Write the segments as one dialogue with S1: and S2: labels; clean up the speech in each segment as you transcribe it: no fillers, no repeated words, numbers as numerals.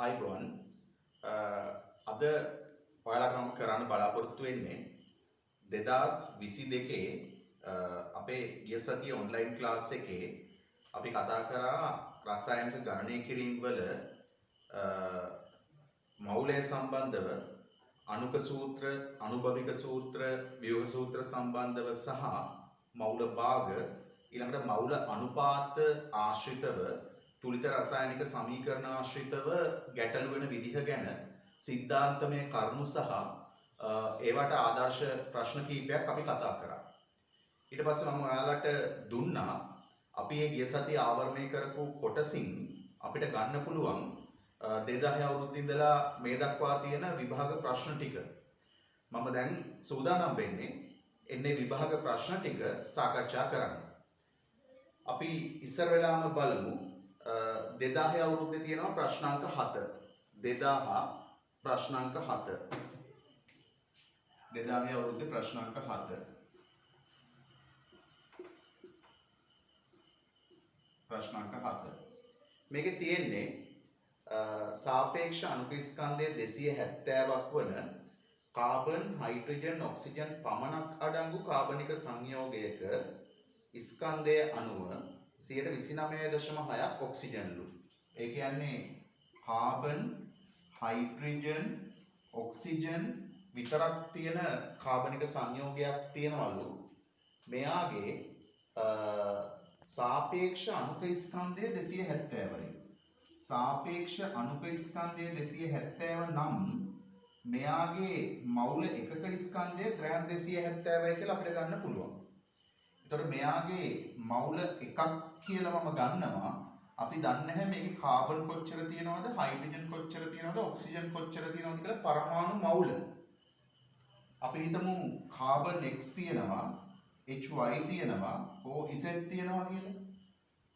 S1: ආයිබෝන් අද ඔයාලට මම කරන්න බලාපොරොත්තු වෙන්නේ 2022 අපේ ගිය සතියේ ඔන්ලයින් ක්ලාස් එකේ අපි කතා කරා රසායනික ගණනය කිරීම වල මෞලය සම්බන්ධව අණුක සූත්‍ර, අනුභවික සූත්‍ර, ව්‍යුහ සූත්‍ර සම්බන්ධව සහ මෞල භාග ඊළඟට මෞල අනුපාත ආශ්‍රිතව තුලිත රසායනික සමීකරණ ආශ්‍රිතව ගැටලු වෙන විදිහ ගැන සිද්ධාන්තමය කරුණු සහ ඒවට ආදර්ශ ප්‍රශ්න කිහිපයක් අපි කතා කරා. ඊට පස්සේ මම ඔයාලට දුන්නා අපි මේ ගිය සතියේ ආවරණය කරපු කොටසින් අපිට ගන්න පුළුවන් 2010 අවුරුද්දේ ඉඳලා මේ දක්වා තියෙන විභාග ප්‍රශ්න ටික. මම දැන් සූදානම් වෙන්නේ එන්නේ විභාග ප්‍රශ්න ටික සාකච්ඡා කරන්න. අපි ඉස්සර වෙලාම බලමු 2010 අවුරුද්දේ තියෙනවා ප්‍රශ්නාංක 7. 2010 ප්‍රශ්නාංක 7. 2010 අවුරුද්දේ ප්‍රශ්නාංක 7. ප්‍රශ්නාංක 7. මේකේ තියෙන්නේ සාපේක්ෂ අණුක ස්කන්ධය 270ක් වන කාබන්, හයිඩ්‍රජන්, ඔක්සිජන් පමණක් අඩංගු කාබනික සංයෝගයක ස්කන්ධයේ අණුව 29.6ක් ඔක්සිජන්ලු. ඒ කියන්නේ කාබන්, හයිඩ්‍රජන්, ඔක්සිජන් විතරක් තියෙන කාබනික සංයෝගයක් තියෙනවලු. මෙයාගේ සාපේක්ෂ අණුක ස්කන්ධය 270යි. සාපේක්ෂ අණුක ස්කන්ධය 270 නම් මෙයාගේ මවුල එකක ස්කන්ධය ග්‍රෑම් 270යි කියලා අපිට ගන්න පුළුවන්. එතකොට මෙයාගේ මවුල එකක් කියලා මම ගන්නවා. අපි දන්නේ නැහැ මේකේ කාබන් කොච්චර තියෙනවද, හයිඩ්‍රජන් කොච්චර තියෙනවද, ඔක්සිජන් කොච්චර තියෙනවද කියලා පරමාණු මවුල. අපි හිතමු කාබන් X තියෙනවා, HY තියෙනවා, OZ තියෙනවා කියලා.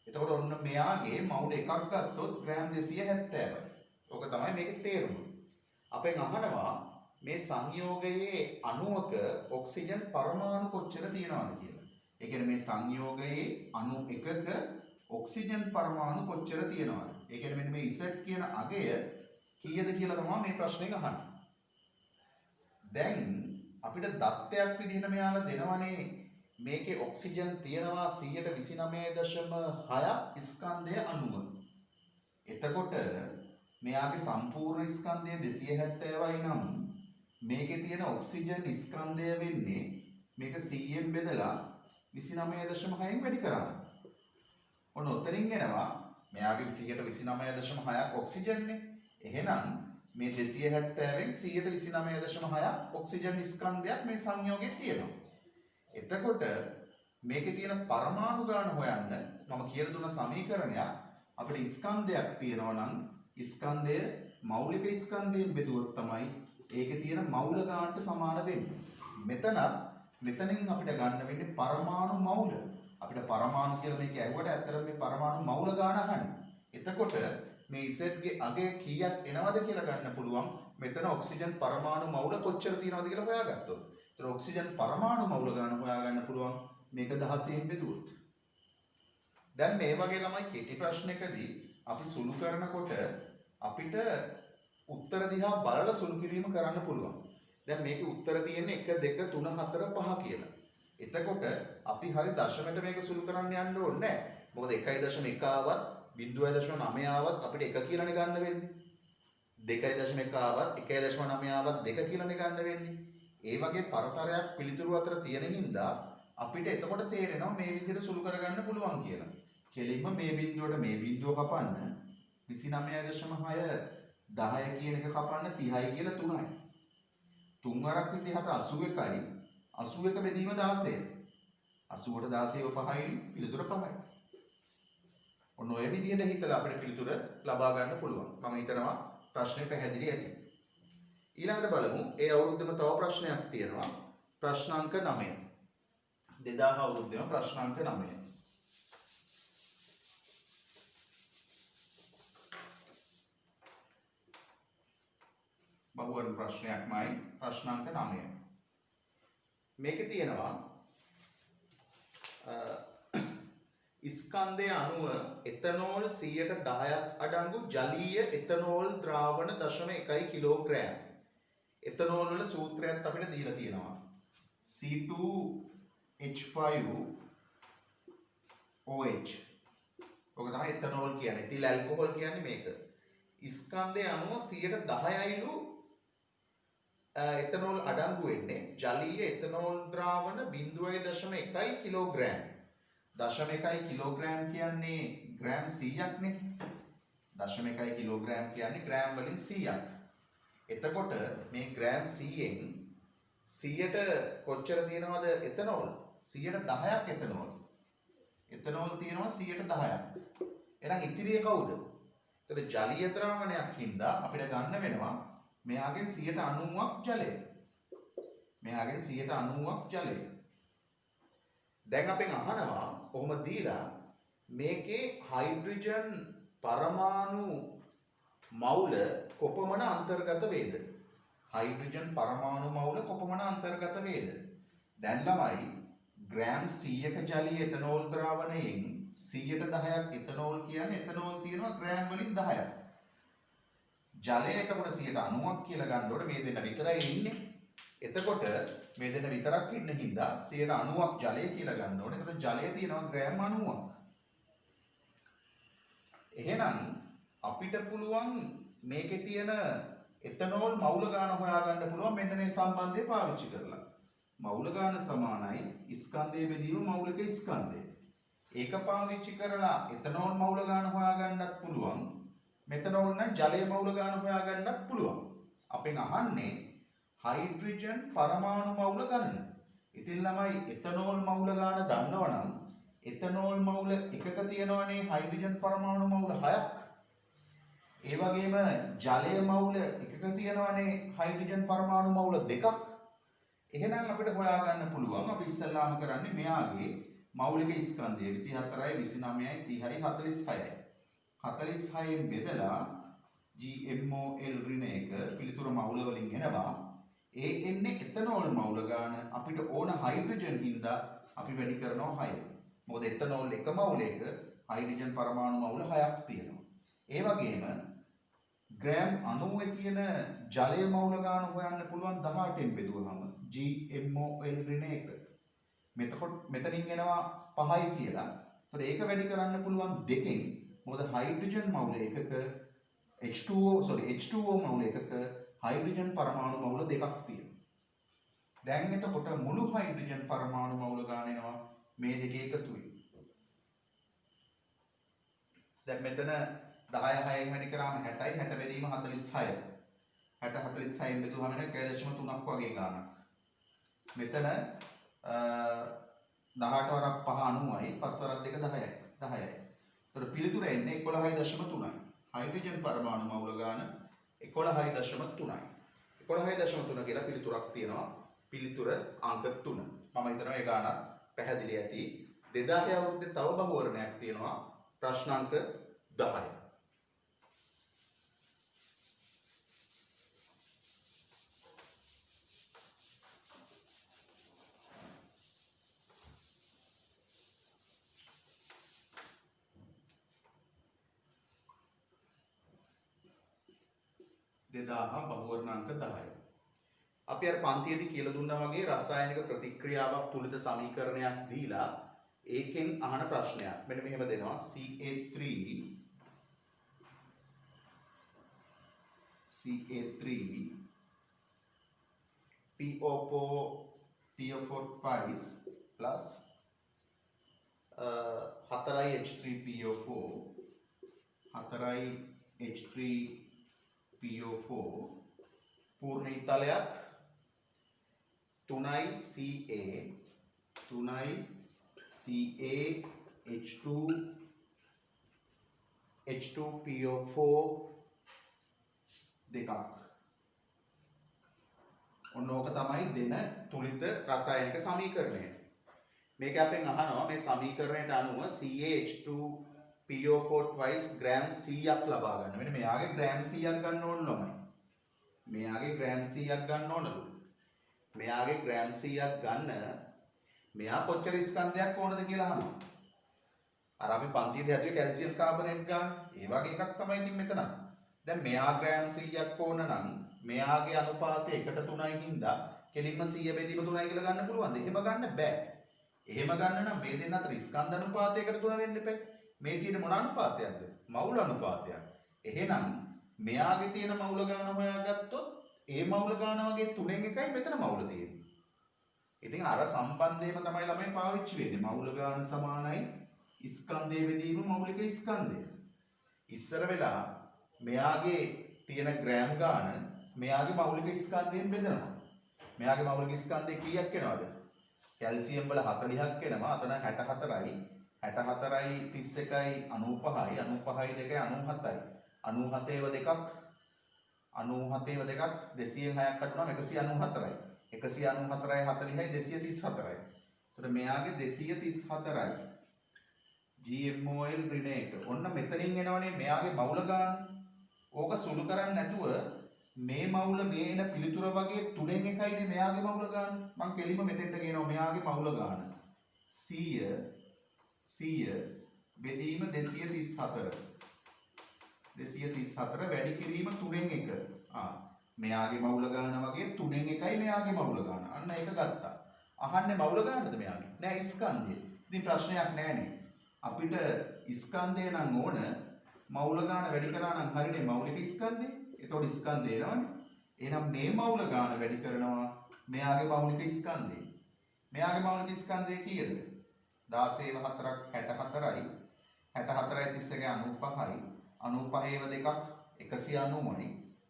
S1: එතකොට ඔන්න මෙයාගේ මවුල එකක් ගත්තොත් ග්‍රෑම් 270යි. ඕක තමයි මේකේ තේරුම. අපෙන් අහනවා මේ සංයෝගයේ අණුවක ඔක්සිජන් පරමාණු කොච්චර තියෙනවද කියලා. ඒ කියන්නේ මේ සංයෝගයේ අණු එකක ඔක්සිජන් පරමාණු කොච්චර තියෙනවද? ඒ කියන්නේ මෙන්න මේ Z කියන අගය කීයද කියලා තමයි මේ ප්‍රශ්නේ අහන්නේ. දැන් අපිට දත්තයක් විදිහට මෙයාලා දෙනවනේ මේකේ ඔක්සිජන් තියෙනවා 129.6 ස්කන්ධය අණුව. එතකොට මෙයාගේ සම්පූර්ණ ස්කන්ධය 270යි නම් මේකේ තියෙන ඔක්සිජන් ස්කන්ධය වෙන්නේ මේක 100ෙන් බෙදලා 29.6න් වැඩි කරා. ඔන්න උතරින් එනවා මෙයාගේ 129.6ක් ඔක්සිජන්නේ. එහෙනම් මේ 270න් 129.6ක් ඔක්සිජන් ස්කන්ධයක් මේ සංයෝගයේ තියෙනවා. එතකොට මේකේ තියෙන පරමාණු ගාන හොයන්න මම කියලා දුන්න සමීකරණයක් අපිට ස්කන්ධයක් තියෙනවා නම් ස්කන්ධය මෞලික ස්කන්ධයෙන් බෙදුවොත් තමයි ඒකේ තියෙන මෞල ගානට සමාන වෙන්නේ. මෙතනින් අපිට ගන්න වෙන්නේ පරමාණු මෞල. අපිට පරමාණු කියලා මේක ඇහුවට ඇත්තටම මේ පරමාණු මෞල ගාන අහන්නේ. එතකොට මේ Z ගේ අගය කීයක් එනවද කියලා ගන්න පුළුවන්. මෙතන ඔක්සිජන් පරමාණු මෞල කොච්චර තියෙනවද කියලා හොයාගත්තොත්. ඒතර ඔක්සිජන් පරමාණු මෞල ගාන හොයාගන්න පුළුවන් මේක 16න් බෙදුවොත්. දැන් මේ වගේ ළමයි කෙටි ප්‍රශ්නයකදී අපි සුළු කරනකොට අපිට උත්තර දිහා බලලා සුළු කිරීම කරන්න පුළුවන්. දැන් මේකේ උත්තර තියෙන්නේ 1 2 3 4 5 කියලා. එතකොට අපි හරි දශමයට මේක සුළු කරන්න යන්න ඕනේ නැහැ. මොකද 1.1 ආවත් 0.9 ආවත් අපිට 1 කියලානේ ගන්න වෙන්නේ. 2.1 ආවත් 1.9 ආවත් 2 කියලානේ ගන්න වෙන්නේ. ඒ වගේ පරතරයක් පිළිතුරු අතර තියෙන හින්දා අපිට එතකොට තේරෙනවා මේ විදිහට සුළු කරගන්න පුළුවන් කියලා. කෙලින්ම මේ බිඳුවට මේ බිඳුව කපන්න 29.6 10 කියන එක කපන්න 30යි කියලා 3යි. 3 වරක් 27 81යි. 81 බෙදීම 16යි. 80ට 16 5යි පිළිතුර 5යි. ඔන්න ඔය විදිහට හිතලා අපිට පිළිතුර ලබා ගන්න පුළුවන්. මම හිතනවා ප්‍රශ්නේ පැහැදිලි ඇති. ඊළඟට බලමු ඒ අවුරුද්දේම තව ප්‍රශ්නයක් තියෙනවා. ප්‍රශ්නාංක 9. 2000 අවුරුද්දේම ප්‍රශ්නාංක 9. බහුවර්ණ ප්‍රශ්නයක්මයි ප්‍රශ්නාංක 9. මේකේ තියෙනවා ස්කන්ධය අනුව එතනෝල් 10% අඩංගු ජලීය එතනෝල් ද්‍රාවණ 0.1 කිලෝග්‍රෑම්. එතනෝල් වල සූත්‍රයක් අපිට දීලා තියෙනවා. C2H5OH. ඔක තමයි එතනෝල් කියන්නේ. ඉතින් ඇල්කොහොල් කියන්නේ මේක. ස්කන්ධය අනුව 10%යිලු එතනෝල් අඩංගු වෙන්නේ ජලීය එතනෝල් ද්‍රාවණ 0.1 කිලෝග්‍රෑම්. 0.1 කිලෝග්‍රෑම් කියන්නේ ග්‍රෑම් 100ක් නේ. 0.1 කිලෝග්‍රෑම් කියන්නේ ග්‍රෑම් වලින් 100ක්. එතකොට මේ ග්‍රෑම් 100න් 100ට කොච්චර තියෙනවද එතනෝල්? 10%ක් එතනෝල්. එතනෝල් තියෙනවා 10%ක්. එහෙනම් ඉතිරිය කවුද? එතකොට ජලීය ද්‍රාවණයක් හින්දා අපිට ගන්න වෙනවා මෙයාගෙන් 90ක් ජලය. මෙයාගෙන් 90ක් ජලය. දැන් අපෙන් අහනවා කොහොම දීලා මේකේ හයිඩ්‍රජන් පරමාණු මවුල කොපමණ අන්තර්ගත වේද? හයිඩ්‍රජන් පරමාණු මවුල කොපමණ අන්තර්ගත වේද? දැන් ළමයි ග්‍රෑම් 100ක ජලීය එතනෝල් ද්‍රාවණයෙන් 10%ක් එතනෝල් කියන්නේ එතනෝල් තියෙනවා ග්‍රෑම් වලින් 10ක්. ජලය එතකොට 90ක් කියලා ගන්න ඕනේ මේ දෙන්න විතරයි ඉන්නේ. එතකොට මේ දෙන්න විතරක් ඉන්න හින්දා 90ක් ජලය කියලා ගන්න ඕනේ. එතකොට ජලය තියෙනවා ග්‍රෑම් 90ක්. එහෙනම් අපිට පුළුවන් මේකේ තියෙන එතනෝල් මවුල ගාන හොයාගන්න පුළුවන් මෙන්න මේ සම්බන්ධය පාවිච්චි කරලා. මවුල ගාන සමානයි ස්කන්ධයේ බෙදීම මවුලික ස්කන්ධය. ඒක පාවිච්චි කරලා එතනෝල් මවුල ගාන හොයාගන්නත් පුළුවන්. මෙතනෝල් නම් ජලයේ මවුල ගාන හොයාගන්නත් පුළුවන්. අපෙන් අහන්නේ හයිඩ්‍රජන් පරමාණු මවුල ගන්න. ඉතින් ළමයි එතනෝල් මවුල ගාන දන්නවනම් එතනෝල් මවුල එකක තියෙනවනේ හයිඩ්‍රජන් පරමාණු මවුල 6ක්. ඒ වගේම ජලයේ මවුල එකක තියෙනවනේ හයිඩ්‍රජන් පරමාණු මවුල 2ක්. එහෙනම් අපිට හොයාගන්න පුළුවන් අපි ඉස්සල්ලාම කරන්නේ මෙයාගේ මෞලික ස්කන්ධය 24යි 29යි 30යි 46යි. 46න් බෙදලා GMOL ඍණ 1 පිළිතුර මවුල වලින් එනවා. ඒ එන්නේ එතනෝල් මවුල ගාන අපිට ඕන හයිඩ්‍රජන් හින්දා අපි වැඩි කරනවා 6. මොකද එතනෝල් එක මවුලයක හයිඩ්‍රජන් පරමාණු මවුල 6ක් තියෙනවා. ඒ වගේම ග්‍රෑම් 90 තියෙන ජලයේ මවුල ගාන හොයන්න පුළුවන් 18න් බෙදුවහම GMOL ඍණ 1. මෙතනින් එනවා 5යි කියලා. ඒතකොට ඒක වැඩි කරන්න පුළුවන් 2කින්. මොකද හයිඩ්‍රජන් මවුල එකක H2O මවුල එකක හයිඩ්‍රජන් පරමාණු මවුල 2ක් තියෙනවා. දැන් එතකොට මුළු හයිඩ්‍රජන් පරමාණු මවුල ගාන එනවා මේ දෙකේ එකතුයි. දැන් මෙතන 10 6න් වැඩි කරාම 60යි 60 බෙදීම 46. 60 46න් බෙදුවම එන 1.3ක් වගේ ගානක්. මෙතන 18 වරක් 5 90යි 5 වරක් 2 10යි 10යි. ඒතර පිළිතුර එන්නේ 11.3යි. හයිඩ්‍රජන් පරමාණු මවුල ගාන 11.3යි. 11.3 කියලා පිළිතුරක් තියෙනවා. පිළිතුර අංක 3. මම හිතනවා ඒ ගාන පැහැදිලි ඇති. 2000 අවුරුද්දේ තව බහුවර්ණයක් තියෙනවා. ප්‍රශ්න අංක 10. බහුවර්ණාංක 10. අපි අර පන්තියේදී කියලා දුන්නා වගේ රසායනික ප්‍රතික්‍රියාවක් තුලිත සමීකරණයක් දීලා ඒකෙන් අහන ප්‍රශ්නයක්. මෙන්න මෙහෙම දෙනවා CA3 PO4 twice plus 4 H3PO4 4 H3PO4 පූර්ණ ඉතලයක් 3 CA H2PO4 දෙකක්. ඔන්න ඕක තමයි දෙන තුලිත රසායනික සමීකරණය. මේක අපෙන් අහනවා මේ සමීකරණයට අනුව CaH2PO4 twice ග්‍රෑම් 100ක් ලබා ගන්න. මෙන්න මෙයාගේ ග්‍රෑම් 100ක් ගන්න ඕන ළමයි. මෙයාගේ ග්‍රෑම් 100ක් ගන්න ඕනලු. මෙයාගේ ග්‍රෑම් 100ක් ගන්න මෙයා කොච්චර ස්කන්ධයක් ඕනද කියලා අහනවා. අර අපි පන්තියේදී හදුවේ කැල්සියම් කාබනේට් ගන්න. ඒ වගේ එකක් තමයි ඉතින් මෙතන. දැන් මෙයා ග්‍රෑම් 100ක් ඕන නම් මෙයාගේ අනුපාතය 1:3යි හින්දා කෙලින්ම 100 බෙදීම 3යි කියලා ගන්න පුළුවන්ද? එහෙම ගන්න බෑ. එහෙම ගන්න නම් මේ දෙන්න අතර ස්කන්ධ අනුපාතය 1:3 වෙන්න එපා. මේ තියෙන මොන අනුපාතයක්ද? මවුල අනුපාතයක්. එහෙනම් මෙයාගේ තියෙන මවුල ගාන හොයාගත්තොත් ඒ මවුල ගාන වගේ 3න් එකයි මෙතන මවුල තියෙන්නේ. ඉතින් අර සම්බන්ධයම තමයි ළමයි පාවිච්චි වෙන්නේ. මවුල ගාන සමානයි ස්කන්ධයේ බෙදීම මෞලික ස්කන්ධය. ඉස්සර වෙලා මෙයාගේ තියෙන ග්‍රෑම් ගාන මෙයාගේ මෞලික ස්කන්ධයෙන් බෙදනවා. මෙයාගේ මෞලික ස්කන්ධය කීයක් වෙනවද? කැල්සියම් වල 40ක් වෙනවා. අතන 64යි. 64යි 31යි 95යි 95යි 2යි 97යි. 97ව දෙකක් 97ව දෙකක් 206ක් අටුනම 194යි. 194යි 40යි 234යි. එතකොට මෙයාගේ 234යි. GMOL ඍණ 1. ඔන්න මෙතනින් එනවනේ මෙයාගේ මවුල ගාන. ඕක සුළු කරන්නේ නැතුව මේ මවුල මේ එන පිළිතුර වගේ 3න් එකයිනේ මෙයාගේ මවුල ගාන. මම කෙලිම මෙතෙන්ට කියනවා මෙයාගේ මවුල ගාන. 100 බෙදීම 234. 234 වැඩි කිරීම 3න් 1. මෙයාගේ මවුල ගාන වගේ 3න් එකයි මෙයාගේ මවුල ගාන. අන්න ඒක ගත්තා. අහන්නේ මවුල ගානද මෙයාගේ? නෑ ස්කන්ධය. ඉතින් ප්‍රශ්නයක් නෑනේ. අපිට ස්කන්ධය නම් ඕන මවුල ගාන වැඩි කරා නම් හරිනේ මෞලික ස්කන්ධය. එතකොට ස්කන්ධය එනවනේ. එහෙනම් මේ මවුල ගාන වැඩි කරනවා මෙයාගේ මෞලික ස්කන්ධය. මෙයාගේ මෞලික ස්කන්ධය කීයද? 16 4ක් 64යි. 64යි 31යි 95යි. 95ව දෙකක් 190යි.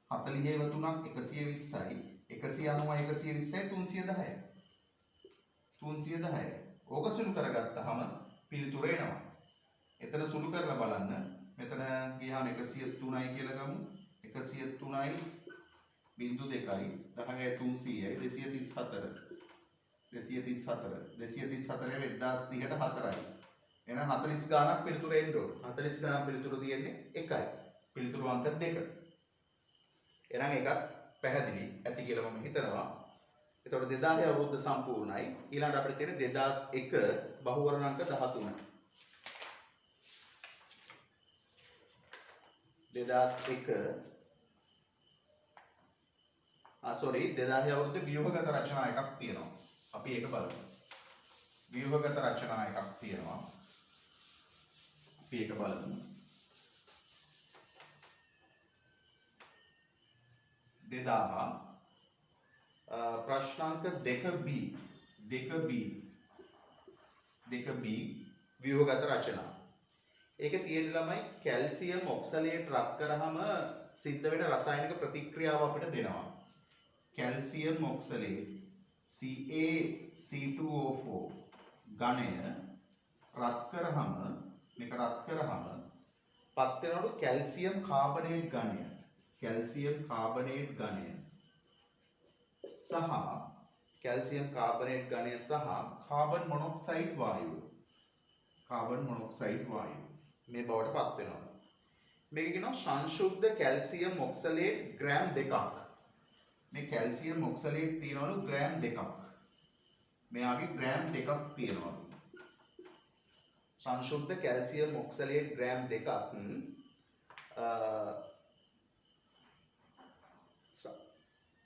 S1: 40ව තුනක් 120යි. 190යි 120යි 310යි. 310යි. ඕක සුළු කරගත්තාම පිළිතුර එනවා. එතන සුළු කරලා බලන්න. මෙතන ගියාම 103යි කියලා ගමු. 103යි බිංදු 2යි 10යි 300යි 234. 234 1030ට 4යි. එහෙනම් 40 ගානක් පිළිතුර එන්න ඕන. 40 ගානක් පිළිතුර තියෙන්නේ 1යි. පිළිතුරු අංක 2. එහෙනම් එකක් පැහැදිලි ඇති කියලා මම හිතනවා. එතකොට 2000 අවුරුද්ද සම්පූර්ණයි. ඊළඟට අපිට තියෙන 2001 බහුවර්ණ අංක 13. 2001 2000 අවුරුද්ද ව්‍යුහගත රචනා එකක් තියෙනවා. අපි ඒක බලමු. ව්‍යුහගත රචනා එකක් තියෙනවා. අපි ඒක බලමු. 2000 ප්‍රශ්නාංක 2B ව්‍යුහගත රචනා. ඒකේ තියෙන ළමයි කැල්සියම් ඔක්සලේට් රත් කරාම සිද්ධ වෙන රසායනික ප්‍රතික්‍රියාව අපිට දෙනවා. කැල්සියම් ඔක්සලේට් CaC2O4 ඝනය රත් කරාම මේක රත් කරාම පත් වෙනවලු කැල්සියම් කාබනේට් ඝනය. කැල්සියම් කාබනේට් ඝනය සහ කැල්සියම් කාබනේට් ඝනය සහ කාබන් මොනොක්සයිඩ් වායුව. කාබන් මොනොක්සයිඩ් වායුව මේ බවට පත් වෙනවා. මේක කියනවා සංශුද්ධ කැල්සියම් ඔක්සලේට් ග්‍රෑම් 2ක්. මේ කැල්සියම් ඔක්සලේට් තියනවලු ග්‍රෑම් 2ක්. මෙයාගේ ග්‍රෑම් 2ක් තියනවලු. සංශුද්ධ කැල්සියම් ඔක්සලේට් ග්‍රෑම් 2ක්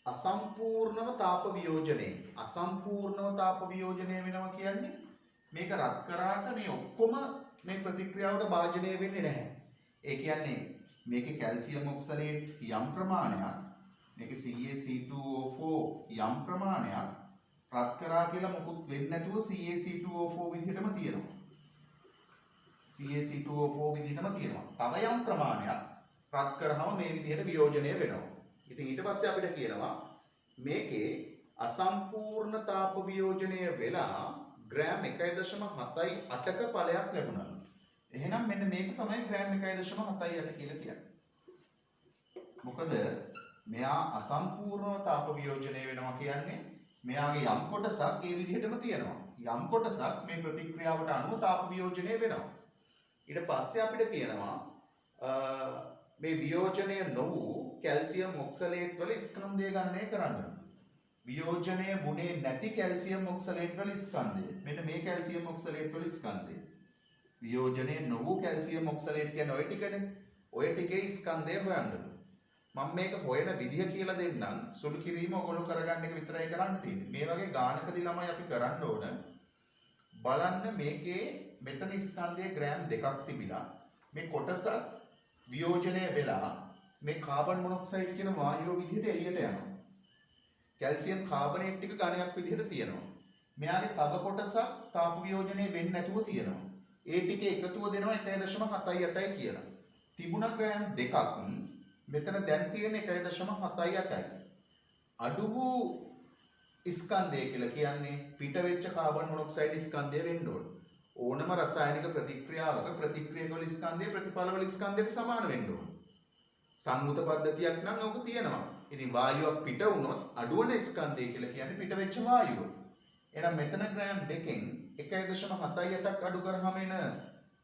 S1: අසම්පූර්ණව තාප වියෝජනය වෙනවා කියන්නේ මේක රත් කරාට මේ ඔක්කොම මේ ප්‍රතික්‍රියාවට භාජනය වෙන්නේ නැහැ. ඒ කියන්නේ මේකේ කැල්සියම් ඔක්සලේට් යම් ප්‍රමාණයක් මේකේ CaC2O4 යම් ප්‍රමාණයක් රත් කරා කියලා මොකුත් වෙන්නේ නැතුව CaC2O4 විදිහටම තියෙනවා. CaC2O4 විදිහටම තියෙනවා. තව යම් ප්‍රමාණයක් රත් කරාම මේ විදිහට වියෝජනය වෙනවා. ඉතින් ඊට පස්සේ අපිට කියනවා මේකේ අසම්පූර්ණ තාප වියෝජනය වෙලා ග්‍රෑම් 1.78ක ඵලයක් ලැබුණා. එහෙනම් මෙන්න මේක තමයි ග්‍රෑම් 1.78 කියලා කියන්නේ. මොකද මෙයා අසම්පූර්ණව තාප වියෝජනය වෙනවා කියන්නේ මෙයාගේ යම් කොටසක් ඒ විදිහටම තියෙනවා. යම් කොටසක් මේ ප්‍රතික්‍රියාවට අනුව තාප වියෝජනය වෙනවා. ඊට පස්සේ අපිට කියනවා මේ වියෝජනය නොවූ කැල්සියම් ඔක්සලේට් වල ස්කන්ධය ගණනය කරන්න. වියෝජනය වුණේ නැති කැල්සියම් ඔක්සලේට් වල ස්කන්ධය. මෙන්න මේ කැල්සියම් ඔක්සලේට් වල ස්කන්ධය. වියෝජනය නොවූ කැල්සියම් ඔක්සලේට් කියන්නේ ඔය ටිකනේ. ඔය ටිකේ ස්කන්ධය හොයන්න. මම මේක හොයන විදිහ කියලා දෙන්නම්. සුළු කිරීම ඔයගොල්ලෝ කරගන්න එක විතරයි කරන්න තියෙන්නේ. මේ වගේ ගානකදී ළමයි අපි කරන්න ඕන. බලන්න මේකේ මෙතන ස්කන්ධයේ ග්‍රෑම් 2ක් තිබිලා මේ කොටස වියෝජනය වෙලා මේ කාබන් මොනොක්සයිඩ් කියන වායුව විදිහට එළියට යනවා. කැල්සියම් කාබනේට් ටික ඝනයක් විදිහට තියෙනවා. මෙයාගේ තව කොටසක් තාප වියෝජනය වෙන්නේ නැතුව තියෙනවා. ඒ ටික එකතුව දෙනවා 1.78යි කියලා. තිබුණ ග්‍රෑම් 2ක් මෙතන දැන් තියෙන 1.78යි. අඩු වූ ස්කන්ධය කියලා කියන්නේ පිට වෙච්ච කාබන් මොනොක්සයිඩ් ස්කන්ධය වෙන්න ඕන. ඕනම රසායනික ප්‍රතික්‍රියාවක ප්‍රතික්‍රියකවල ස්කන්ධය ප්‍රතිඵලවල ස්කන්ධයට සමාන වෙන්න ඕන. සංයුත පද්ධතියක් නම් ඔක තියෙනවා. ඉතින් වායුවක් පිට වුණොත් අඩුවන ස්කන්ධය කියලා කියන්නේ පිට වෙච්ච වායුව. එහෙනම් මෙතන ග්‍රෑම් 2කින් 1.78ක් අඩු කරාම එන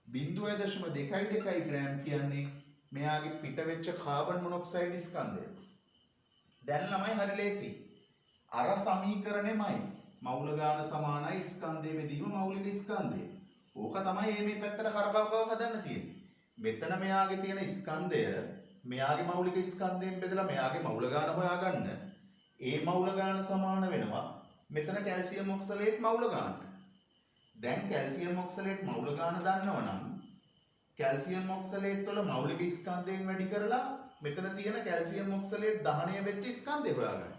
S1: 0.22 ග්‍රෑම් කියන්නේ මෙයාගේ පිට වෙච්ච කාබන් මොනොක්සයිඩ් ස්කන්ධය. දැන් ළමයි හරි ලේසි. අර සමීකරණෙමයි මවුල ගාන සමානයි ස්කන්ධයේ බෙදීම මෞලික ස්කන්ධය. ඕක තමයි මේ පැත්තට කරකවකව හදන්න තියෙන්නේ. මෙතන මෙයාගේ තියෙන ස්කන්ධය මෙයාගේ මෞලික ස්කන්ධයෙන් බෙදලා මෙයාගේ මවුල ගාන හොයාගන්න. ඒ මවුල ගාන සමාන වෙනවා මෙතන කැල්සියම් ඔක්සලේට් මවුල ගානට. දැන් කැල්සියම් ඔක්සලේට් මවුල ගාන දන්නවනම් කැල්සියම් ඔක්සලේට් වල මෞලික ස්කන්ධයෙන් වැඩි කරලා මෙතන තියෙන කැල්සියම් ඔක්සලේට් දහනය වෙච්ච ස්කන්ධය හොයාගන්න.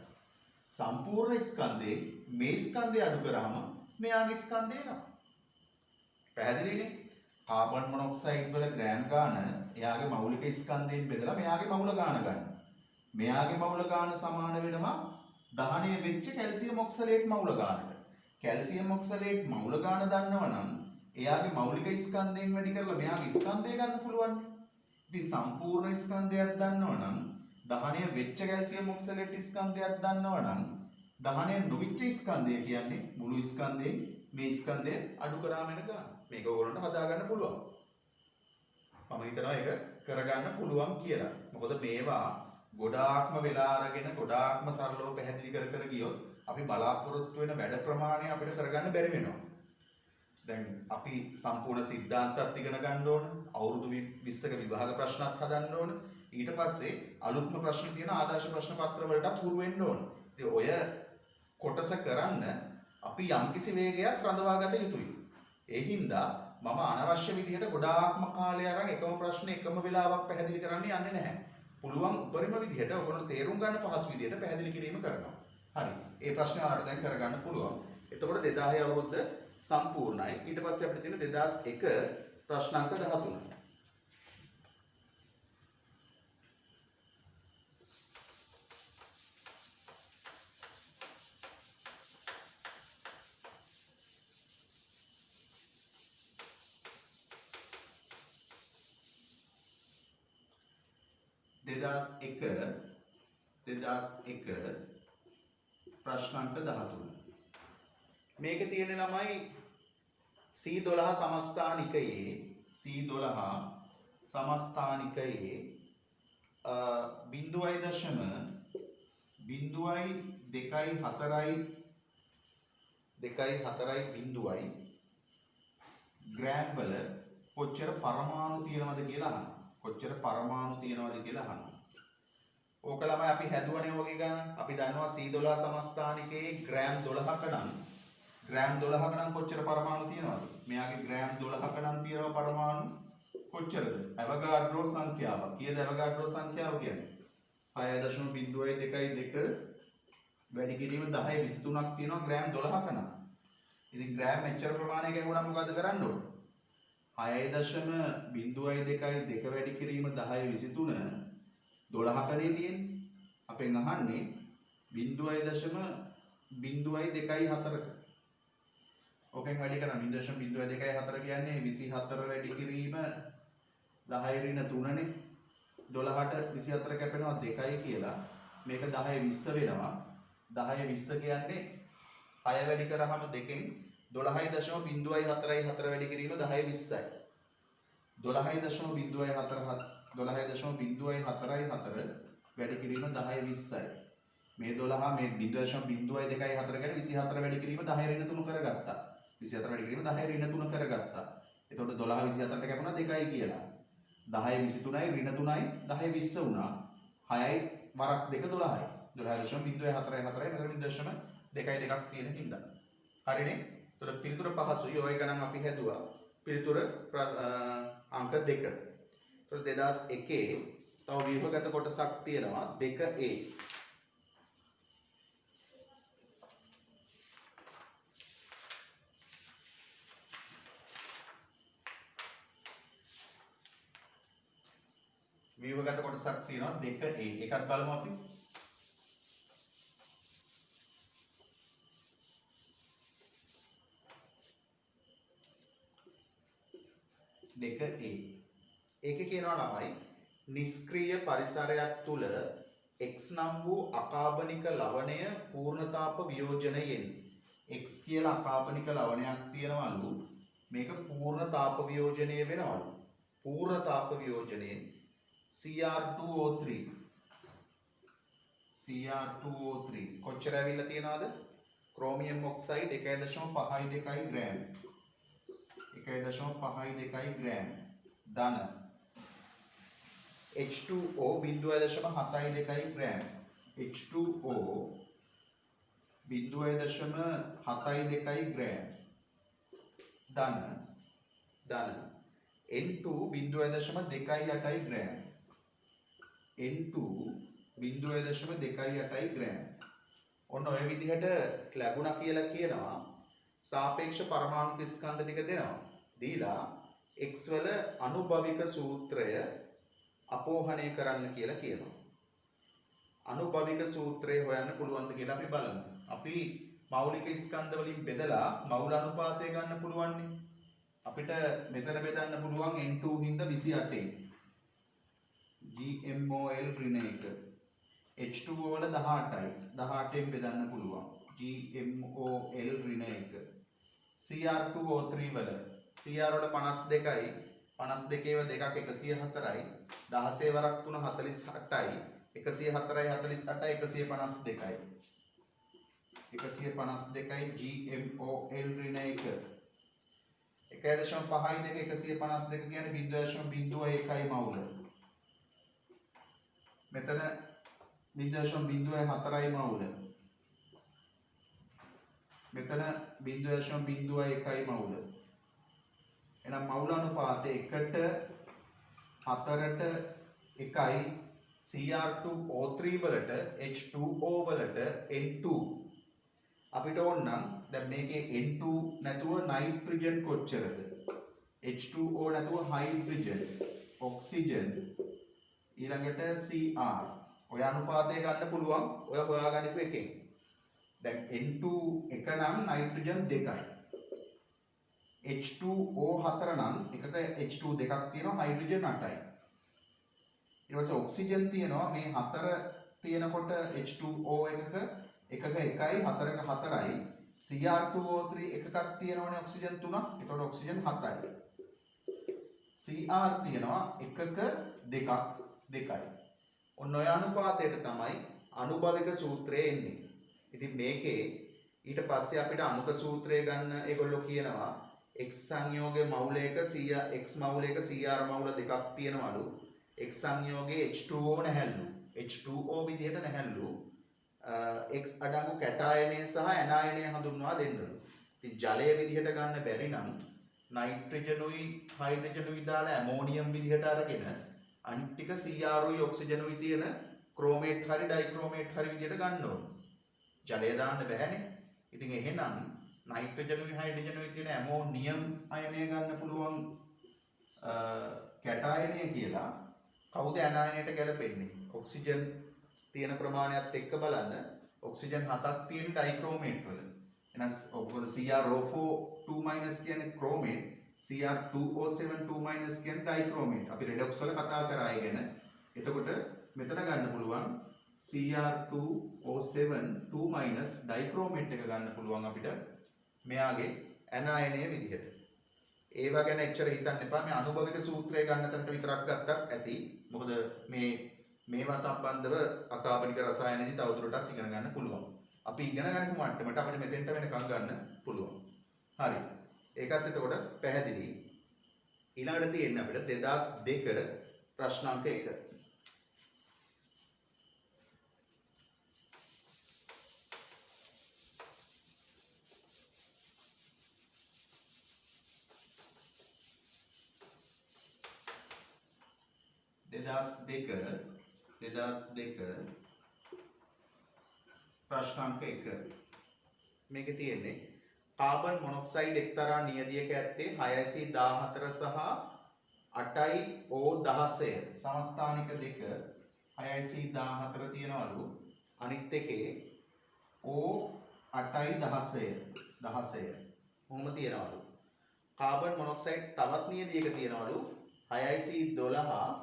S1: සම්පූර්ණ ස්කන්ධේ මේ ස්කන්ධය අඩු කරාම මෙයාගේ ස්කන්ධය එනවා. පැහැදිලිනේ? කාබන් මොනොක්සයිඩ් වල ග්‍රෑම් ගාන එයාගේ මෞලික ස්කන්ධයෙන් බෙදලා මෙයාගේ මවුල ගාන ගන්න. මෙයාගේ මවුල ගාන සමාන වෙනවා දහනය වෙච්ච කැල්සියම් ඔක්සලේට් මවුල ගානට. කැල්සියම් ඔක්සලේට් මවුල ගාන දන්නවනම් එයාගේ මෞලික ස්කන්ධයෙන් වැඩි කරලා මෙයාගේ ස්කන්ධය ගන්න පුළුවන්. ඉතින් සම්පූර්ණ ස්කන්ධයක් දන්නවනම් දහනය වෙච්ච කැල්සියම් ඔක්සලේට් ස්කන්ධයක් දන්නවනම් දහනය නොවිච්ච ස්කන්ධය කියන්නේ මුළු ස්කන්ධයෙන් මේ ස්කන්ධය අඩු කරාම එන ගාන. මේක ඔයගොල්ලන්ට හදාගන්න පුළුවන්. මම හිතනවා ඒක කරගන්න පුළුවන් කියලා. මොකද මේවා ගොඩාක්ම වෙලා අරගෙන ගොඩාක්ම සරලව පැහැදිලි කර ගියොත් අපි බලාපොරොත්තු වෙන වැඩ ප්‍රමාණය අපිට කරගන්න බැරි වෙනවා. දැන් අපි සම්පූර්ණ සිද්ධාන්තات ඉගෙන ගන්න ඕන. අවුරුදු 20ක විභාග ප්‍රශ්නත් හදන්න ඕන. ඊට පස්සේ අලුත්ම ප්‍රශ්න තියෙන ආදර්ශ ප්‍රශ්න පත්‍ර වලටත් හුරු වෙන්න ඕන. ඉතින් ඔය කොටස කරන්න අපි යම්කිසි වේගයක් රඳවා ගත යුතුයි. ඒ හින්දා මම අනවශ්‍ය විදිහට ගොඩාක්ම කාලය අරන් එකම ප්‍රශ්නේ එකම වෙලාවක් පැහැදිලි කරන්න යන්නේ නැහැ. පුළුවන් උපරිම විදිහට ඔයගොල්ලෝ තේරුම් ගන්න පහසු විදිහට පැහැදිලි කිරීම කරනවා. හරි. ඒ ප්‍රශ්නේ ඔයාලට දැන් කරගන්න පුළුවන්. එතකොට 2000 අවුරුද්ද සම්පූර්ණයි. ඊට පස්සේ අපිට තියෙන 2001 ප්‍රශ්නාංක 13. දෙදාස් එක ප්‍රශ්නාංක 13. මේකේ තියෙන ළමයි C12 සමස්ථානිකයේ C12 සමස්ථානිකයේ 0.2.4 ග්‍රෑම් වල කොච්චර පරමාණු තියෙනවද කියලා අහනවා. කොච්චර පරමාණු තියෙනවද කියලා අහනවා. ඕක ළමයි අපි හැදුවනේ වගේ ගන්න. අපි දන්නවා C12 සමස්ථානිකයේ ග්‍රෑම් 12ක නම් කොච්චර පරමාණු තියෙනවද? මෙයාගේ ග්‍රෑම් 12ක නම් තියෙන පරමාණු කොච්චරද? ඇවගාඩ්‍රෝ සංඛ්‍යාව. කීයද ඇවගාඩ්‍රෝ සංඛ්‍යාව කියන්නේ? 6.02 වැඩි කිරීම 1023ක් තියෙනවා ග්‍රෑම් 12ක නම්. ඉතින් ග්‍රෑම් මෙච්චර ප්‍රමාණයක වුණා මොකද කරන්න ඕන? 6.02 වැඩි කිරීම 1023 12කනේ තියෙන්නේ. අපෙන් අහන්නේ 0.024ක. ඕකෙන් වැඩි කරන 0.024 කියන්නේ 24 වැඩි කිරීම 10 ඍණ 3නේ. 12ට 24 කැපෙනවා 2යි කියලා. මේක 10 20 වෙනවා. 10 20 කියන්නේ 6 වැඩි කරාම 2කින් 12.044 වැඩි කිරීම 10 20යි. 12.044 වැඩි කිරීම 10 20යි. මේ 12 මේ 0.024 කියන්නේ 24 වැඩි කිරීම 10 ඍණ 3 කරගත්තා. 24 වැඩි කිරීම 10 ඍණ 3 කරගත්තා. එතකොට 12 24ට කැපුණා 2යි කියලා. 10 23යි ඍණ 3යි 10 20 වුණා. 6යි වරක් 2 12යි. 12.044යි මෙතන 0.22ක් තියෙන හින්දා. හරිනේ. එතකොට පිළිතුර පහසුයි. ඔය ගණන් අපි හැදුවා. පිළිතුර අංක 2. එතකොට 2001 තව ව්‍යුහගත කොටසක් තියෙනවා 2A. ව්‍යුහගත කොටසක් තියෙනවා 2A. ඒකත් බලමු අපි. 2A. ඒකේ කියනවා ළමයි නිෂ්ක්‍රීය පරිසරයක් තුල x නම් වූ අකාබනික ලවණය පූර්ණතාප වියෝජනයෙන් x කියලා අකාබනික ලවණයක් තියෙනවලු මේක පූර්ණතාප වියෝජනය වෙනවලු පූර්ණතාප වියෝජනයෙන් Cr2O3 කොච්චර ඇවිල්ලා තියනවද ක්‍රෝමියම් ඔක්සයිඩ් 1.52 ග්‍රෑම් 1.52 ග්‍රෑම් ධන H2O 0.72 ග්‍රෑම් H2O 0.72 ග්‍රෑම් ධන N2 0.28 ග්‍රෑම් N2 0.28 ග්‍රෑම් ඔන්න ඔය විදිහට ලැබුණා කියලා කියනවා සාපේක්ෂ පරමාණු ස්කන්ධ ටික දෙනවා දීලා x වල අනුභවික සූත්‍රය අපෝහණය කරන්න කියලා කියනවා අනුභවික සූත්‍රය හොයන්න පුළුවන්ද කියලා අපි බලමු අපි මෞලික ස්කන්ධ වලින් බෙදලා මෞල අනුපාතය ගන්න පුළුවන් නේ අපිට මෙතන බෙදන්න පුළුවන් N2 හින්දා 28න් GMOL ඍණ 1 H2O වල 18යි 18න් බෙදන්න පුළුවන් GMOL ඍණ 1 Cr2O3 වල Cr වල 52යි 52ව දෙකක් 104යි 16 වරක් 3 48යි 104යි 48යි 152යි 152යි GMOL ඍණ 1 1.5යි දෙක 152 කියන්නේ 0.01යි මවුල මෙතන 0.04යි මවුල මෙතන 0.01යි මවුල එහෙනම් මවුල අනුපාතය 1ට 4ට 1යි Cr2O3 වලට H2O වලට N2 අපිට ඕන නම් දැන් මේකේ N2 නැතුව නයිට්‍රජන් කොච්චරද H2O නැතුව හයිඩ්‍රජන් ඔක්සිජන් ඊළඟට Cr ඔය අනුපාතය ගන්න පුළුවන් ඔය හොයාගන්නකෝ එකෙන් දැන් N2 එක නම් නයිට්‍රජන් 2යි H2O 4 නම් එකක H2 දෙකක් තියෙනවා හයිඩ්‍රජන් 8යි ඊට පස්සේ ඔක්සිජන් තියෙනවා මේ 4 තියෙනකොට H2O එකක 1යි 4ක 4යි Cr2O3 එකක් තියෙනවනේ ඔක්සිජන් 3ක් එතකොට ඔක්සිජන් 7යි Cr තියෙනවා එකක 2ක් 2යි ඔන්න ඔය අනුපාතයට තමයි අනුභවික සූත්‍රය එන්නේ ඉතින් මේකේ ඊට පස්සේ අපිට අනුක සූත්‍රය ගන්න ඒගොල්ලෝ කියනවා x සංයෝගයේ මවුලයක x මවුලයක Cr මවුල දෙකක් තියෙනවලු x සංයෝගයේ H2O නැහැලු H2O විදිහට නැහැලු x අඩංගු කැටායනය සහ ඇනායනය හඳුන්වා දෙන්නලු. ඉතින් ජලය විදිහට ගන්න බැරි නම් නයිට්‍රජනුයි හයිඩ්‍රජනුයි දාලා ඇමෝනියම් විදිහට අරගෙන අනිත් ටික Cr උයි ඔක්සිජනුයි තියෙන ක්‍රෝමේට් හරි ඩයික්‍රෝමේට් හරි විදිහට ගන්න ඕන. ජලය දාන්න බැහැනේ. ඉතින් එහෙනම් නයිට්‍රජනුයි හයිඩ්‍රජනුයි තියෙන ඇමෝනියම් අයනය ගන්න පුළුවන් කැටායනය කියලා කවුද ඇනායනයට ගැලපෙන්නේ? ඔක්සිජන් තියෙන ප්‍රමාණයත් එක්ක බලන්න ඔක්සිජන් 7ක් තියෙන ඩයික්‍රෝමේට් වල. එහෙනම් ඔයගොල්ලෝ Cr2O2- කියන්නේ ක්‍රෝමේට්, Cr2O7 2- කියන්නේ ඩයික්‍රෝමේට්. අපි රෙඩොක්ස් වල කතා කරා ඉගෙන. එතකොට මෙතන ගන්න පුළුවන් Cr2O7 2- ඩයික්‍රෝමේට් එක ගන්න පුළුවන් අපිට මෙයාගේ ඇනායනය විදිහට. ඒවා ගැන එච්චර හිතන්න එපා. මේ අනුභවික සූත්‍රය ගන්න තැනට විතරක් ගත්තත් ඇති. මොකද මේවා සම්බන්ධව අකාබනික රසායනයේදී තවදුරටත් ඉගෙන ගන්න පුළුවන්. අපි ඉගෙන ගන්න මට්ටමට අපිට මෙතෙන්ට වෙනකම් ගන්න පුළුවන්. හරි. ඒකත් එතකොට පැහැදිලි. ඊළඟට තියෙන්නේ අපිට 2002 ප්‍රශ්නාංක 1. දෙදස් දෙක ප්‍රශ්නාංක 1. මේකේ තියෙන්නේ කාබන් මොනොක්සයිඩ් එක්තරා නියදියක ඇත්තේ 614 සහ 8O16 සමස්ථානික දෙක 614 තියනවලු අනිත් එකේ O816 කොහොම තියනවලු කාබන් මොනොක්සයිඩ් තවත් නියදියක තියනවලු 612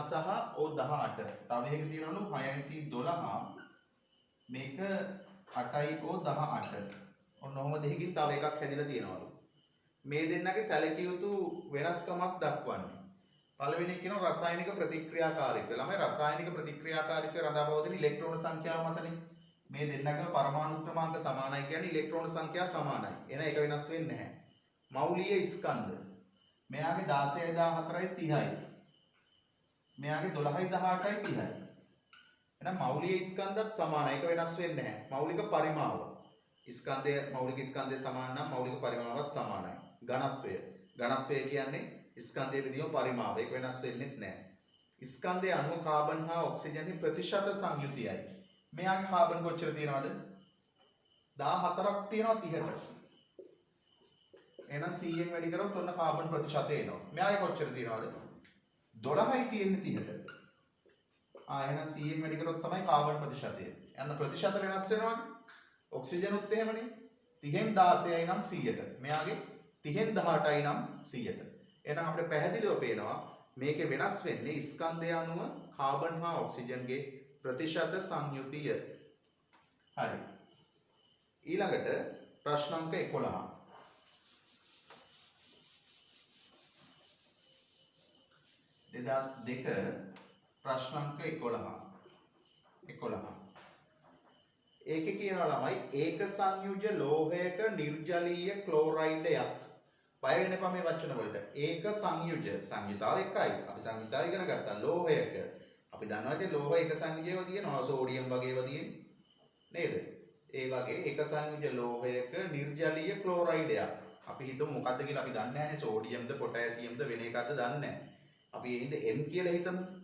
S1: සහ O18 තව එකක තියනවලු 612 මේක 8O18 ඔන්න ඔහොම දෙකකින් තව එකක් හැදිලා තියෙනවලු මේ දෙන්නගේ සැලකිය යුතු වෙනස්කමක් දක්වන්නේ පළවෙනි එක කියනවා රසායනික ප්‍රතික්‍රියාකාරීත්වය ළමයි රසායනික ප්‍රතික්‍රියාකාරීත්වය රඳා පවතින ඉලෙක්ට්‍රෝන සංඛ්‍යාව මතනේ මේ දෙන්නගේම පරමාණු ක්‍රමාංක සමානයි කියන්නේ ඉලෙක්ට්‍රෝන සංඛ්‍යා සමානයි එන එක වෙනස් වෙන්නේ නැහැ මෞලිය ස්කන්ධ මෙයාගේ 16014යි 30යි මෙයාගේ 12යි 18යි 30යි එහෙනම් මෞලික ස්කන්ධත් සමානයි ඒක වෙනස් වෙන්නේ නැහැ මෞලික පරිමාව ස්කන්ධය මෞලික ස්කන්ධය සමාන නම් මෞලික පරිමාවත් සමානයි ඝනත්වය කියන්නේ ස්කන්ධයේ විදිහම පරිමාව ඒක වෙනස් වෙන්නේ නැහැ ස්කන්ධයේ අණු කාබන් හා ඔක්සිජන් ප්‍රතිශත සංයුතියයි මෙයාගේ කාබන් කොච්චර තියෙනවද 14ක් තියෙනවා 30ට එහෙනම් 100න් වැඩි කරොත් ඔන්න කාබන් ප්‍රතිශතය එනවා මෙයාගේ කොච්චර තියෙනවද 12යි තියෙන්නේ 30ට එහෙනම් 100න් වැඩි කරොත් තමයි කාබන් ප්‍රතිශතය. යන්න ප්‍රතිශත වෙනස් වෙනවනේ. ඔක්සිජනුත් එහෙමනේ. 30න් 16යි නම් 100ට. මෙයාගේ 30න් 18යි නම් 100ට. එහෙනම් අපිට පැහැදිලිව පේනවා මේකේ වෙනස් වෙන්නේ ස්කන්ධය අණුව කාබන් හා ඔක්සිජන්ගේ ප්‍රතිශත සංයුතිය. හරි. ඊළඟට ප්‍රශ්නාංක 11. දෙදස් දෙක ප්‍රශ්නාංක 11 ඒකේ කියනවා ළමයි ඒක සංයුජ ලෝහයක නිර්ජලීය ක්ලෝරයිඩයක් බය වෙන්න එපා මේ වචන වලට ඒක සංයුතාව එකයි අපි සංයුතාව ඉගෙන ගත්තා ලෝහයක අපි දන්නවා ඉතින් ලෝහ එක සංයුජයව තියෙනවා සෝඩියම් වගේ ඒවා තියෙන්නේ නේද ඒ වගේ එක සංයුජ ලෝහයක නිර්ජලීය ක්ලෝරයිඩයක් අපි හිතමු මොකද්ද කියලා අපි දන්නේ නැහැනේ සෝඩියම්ද පොටෑසියම්ද වෙන එකක්ද දන්නේ නැහැ අපි එයින්ද M කියලා හිතමු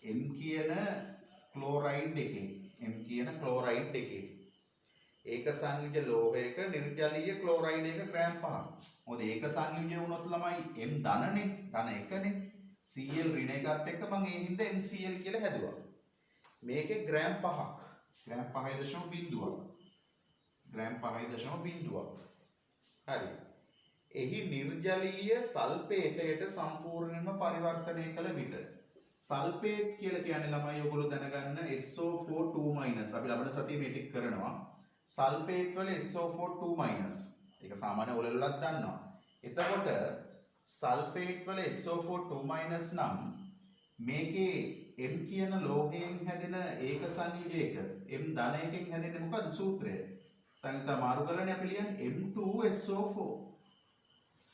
S1: M කියන ක්ලෝරයිඩ් එකේ ඒක සංයුජ ලෝහයක නිර්ජලීය ක්ලෝරයිඩ් එක ග්‍රෑම් 5ක්. මොකද ඒක සංයුජය වුණොත් ළමයි M ධනනේ ධන එකනේ Cl ඍණ එකත් එක්ක මම ඒ හින්දා NCl කියලා හැදුවා. මේකේ ග්‍රෑම් 5ක්. ග්‍රෑම් 5.0ක්. ග්‍රෑම් 5.0ක්. හරි. එහි නිර්ජලීය සල්ෆේටයට සම්පූර්ණයෙන්ම පරිවර්තනය කළ විට සල්ෆේට් කියලා කියන්නේ ළමයි ඔයගොල්ලෝ දැනගන්න SO4 2- අපි ලබන සතියේ මේ ටික කරනවා සල්ෆේට් වල SO4 2- ඒක සාමාන්‍ය ඔලෙලලක් දන්නවා එතකොට සල්ෆේට් වල SO4 2- නම් මේකේ M කියන ලෝහයෙන් හැදෙන ඒක සංයුජයක M ධන එකෙන් හැදෙන්නේ මොකද්ද සූත්‍රය සංයුත මාරු කරලානේ අපි ලියන්නේ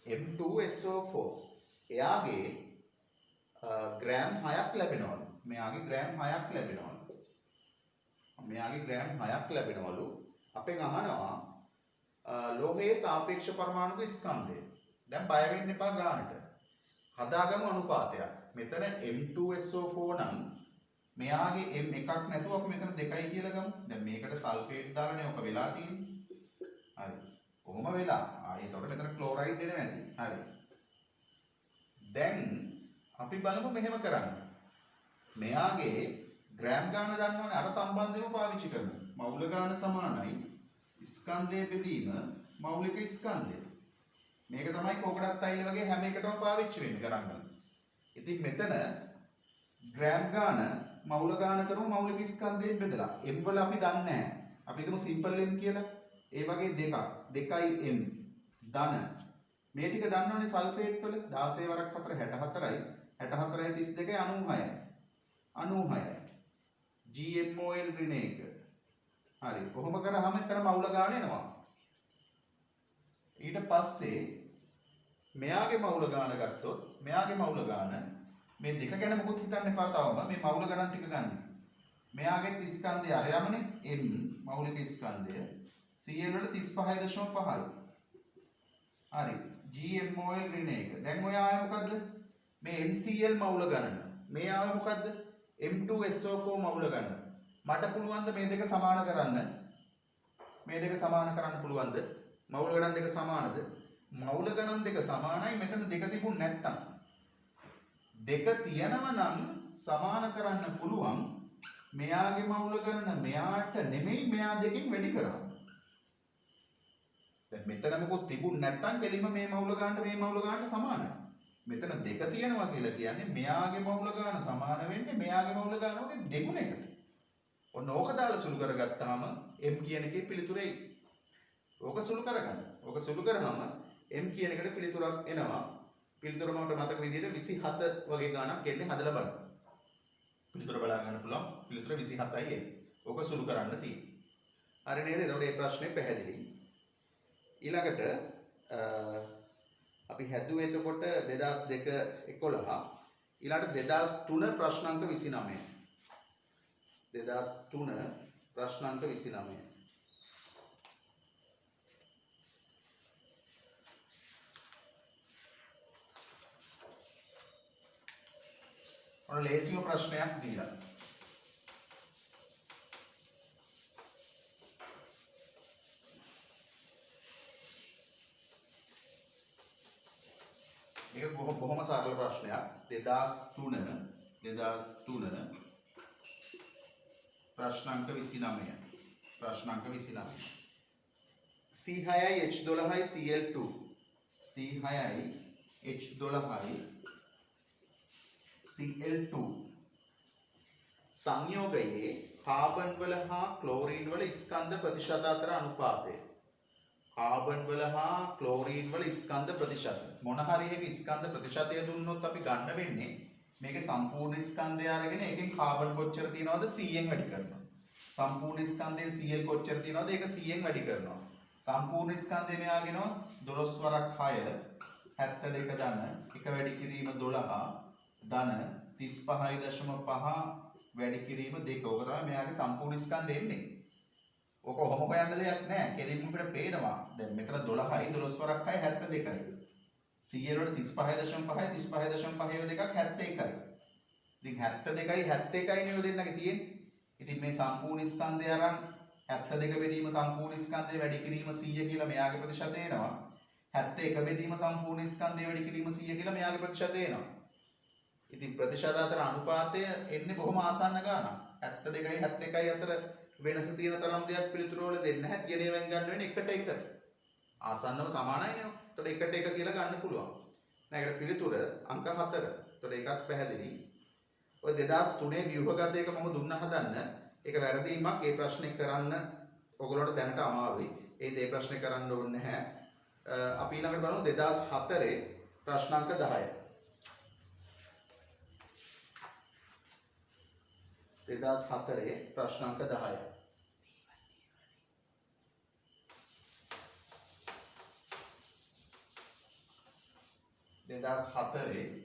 S1: M2SO4 එයාගේ ග්‍රෑම් 6ක් ලැබෙනවලු. මෙයාගේ ග්‍රෑම් 6ක් ලැබෙනවලු. අපෙන් අහනවා ලෝහයේ සාපේක්ෂ පරමාණුක ස්කන්ධය. දැන් බය වෙන්න එපා ගන්නට. හදාගමු අනුපාතයක්. මෙතන M2SO4 නම් මෙයාගේ M එකක් නැතුව අපි මෙතන 2යි කියලා ගමු. දැන් මේකට සල්ෆේට් දාලානේ ඔක වෙලා තියෙන්නේ. හරි. කොහොම වෙලා? එතකොට මෙතන ක්ලෝරයිඩ් එනවා ඇති. හරි. දැන් අපි බලමු මෙහෙම කරන්න. මෙයාගේ ග්‍රෑම් ගාන දන්නවනේ අර සම්බන්ධයම පාවිච්චි කරමු. මෞල ගාන සමානයි ස්කන්ධයේ බෙදීම මෞලික ස්කන්ධය. මේක තමයි කොකඩක් තෛල වගේ හැම එකටම පාවිච්චි වෙන්නේ ගණන් ගන්න. ඉතින් මෙතන ග්‍රෑම් ගාන මෞල ගාන කරමු මෞලික ස්කන්ධයෙන් බෙදලා. m වල අපි දන්නේ නැහැ. අපි හිතමු සිම්පල් m කියලා. ඒ වගේ දෙකක්. 2යි m ධන මේ ටික දන්නවනේ සල්ෆේට් වල 16 වරක් 4 64යි 64යි 32යි 96යි 96යි GMOL ඍණ එක හරි කොහොම කරාම එතන මවුල ගාන එනවා ඊට පස්සේ මෙයාගේ මවුල ගාන ගත්තොත් මෙයාගේ මවුල ගාන මේ දෙක ගැන මොකුත් හිතන්න එපා තාම මේ මවුල ගණන් ටික ගන්න. මෙයාගේ ස්කන්ධය අරයමනේ m මෞලික ස්කන්ධය Cl වල 35.5යි. හරි. GMOL ඍණ 1. දැන් ඔය ආයේ මොකද්ද? මේ MCl මවුල ගණන. මේ ආවේ මොකද්ද? M2SO4 මවුල ගණන. මට පුළුවන් ද මේ දෙක සමාන කරන්න? මේ දෙක සමාන කරන්න පුළුවන්ද? මවුල ගණන් දෙක සමානද? මවුල ගණන් දෙක සමානයි. මෙතන දෙක තිබුණ නැත්තම්. දෙක තියෙනවා නම් සමාන කරන්න පුළුවන්. මෙයාගේ මවුල ගණන මෙයාට නෙමෙයි මෙයා දෙකෙන් වැඩි කරා. දැන් මෙතන මොකොත් තිබුණ නැත්තම් කෙලින්ම මේ මවුල ගන්නට මේ මවුල ගන්නට සමානයි. මෙතන දෙක තියෙනවා කියලා කියන්නේ මෙයාගේ මවුල ගන්න සමාන වෙන්නේ මෙයාගේ මවුල ගන්නෝගේ දෙගුණයකට. ඔන්න ඕක දාලා සුළු කරගත්තාම m කියන එකේ පිළිතුර එයි. ඕක සුළු කරගන්න. ඕක සුළු කරාම m කියන එකට පිළිතුරක් එනවා. පිළිතුර මට මතක විදිහට 27 වගේ ගාණක් එන්නේ හදලා බලන්න. පිළිතුර බලා ගන්න පුළුවන්. පිළිතුර 27යි එන්නේ. ඕක සුළු කරන්න තියෙන්නේ. හරි නේද? එතකොට මේ ප්‍රශ්නේ පැහැදිලි. ඊළඟට අපි හැදුවේ එතකොට 2002-11 ඊළඟට 2003 ප්‍රශ්නාංක 29. 2003 ප්‍රශ්නාංක 29. ඔන්න ලේසිම ප්‍රශ්නයක් දීලා. මේක බොහොම සරල ප්‍රශ්නයක්. 2003 ප්‍රශ්නාංක 29. ප්‍රශ්නාංක 29. C6යි H12යි Cl2. C6යි H12යි Cl2 සංයෝගයේ කාබන් වල හා ක්ලෝරීන් වල ස්කන්ධ ප්‍රතිශත අතර අනුපාතය. කාබන් වල හා ක්ලෝරීන් වල ස්කන්ධ ප්‍රතිශත. මොන හරි එක ස්කන්ධ ප්‍රතිශතය දුන්නොත් අපි ගන්න වෙන්නේ මේකේ සම්පූර්ණ ස්කන්ධය අරගෙන එකෙන් කාබන් කොච්චර තියනවද 100න් වැඩි කරනවා. සම්පූර්ණ ස්කන්ධයෙන් Cl කොච්චර තියනවද ඒක 100න් වැඩි කරනවා. සම්පූර්ණ ස්කන්ධය මෙයාගෙන 12 වරක් 6 72 ධන එක වැඩි කිරීම 12 ධන 35.5 වැඩි කිරීම 2. ඕක තමයි මෙයාගේ සම්පූර්ණ ස්කන්ධය එන්නේ. ඕක ඔහොම හොයන්න දෙයක් නැහැ. කෙලින්ම අපිට පේනවා. දැන් මෙතන 12යි 12 වරක් 6 72යි. Cl වල 35.5යි 35.5 දෙකක් 71යි. ඉතින් 72යි 71යි නේ ඔය දෙන්නගේ තියෙන්නේ. ඉතින් මේ සම්පූර්ණ ස්කන්ධය අරන් 72 බෙදීම සම්පූර්ණ ස්කන්ධය වැඩි කිරීම 100 කියලා මෙයාගේ ප්‍රතිශතය එනවා. 71 බෙදීම සම්පූර්ණ ස්කන්ධය වැඩි කිරීම 100 කියලා මෙයාගේ ප්‍රතිශතය එනවා. ඉතින් ප්‍රතිශත අතර අනුපාතය එන්නේ බොහොම ආසන්න ගානක්. 72යි 71යි අතර වෙනස තියෙන තරම් දෙයක් පිළිතුරු වල දෙන්නේ නැහැ. තියෙන ඒවායින් ගන්න වෙන්නේ 1:1. ආසන්නව සමානයි නේ. එතකොට 1:1 කියලා ගන්න පුළුවන්. දැන් ඒකට පිළිතුර අංක 4. එතකොට ඒකත් පැහැදිලි. ඔය 2003 ව්‍යුහගත එක මම දුන්න හදන්න. ඒක වැරදීමක්. ඒ ප්‍රශ්නේ කරන්න ඔයගොල්ලන්ට දැනට අමාරුයි. ඒ ප්‍රශ්නේ කරන්න ඕනේ නැහැ. අපි ඊළඟට බලමු 2004 ප්‍රශ්නාංක 10. 2004 ප්‍රශ්නාංක 10.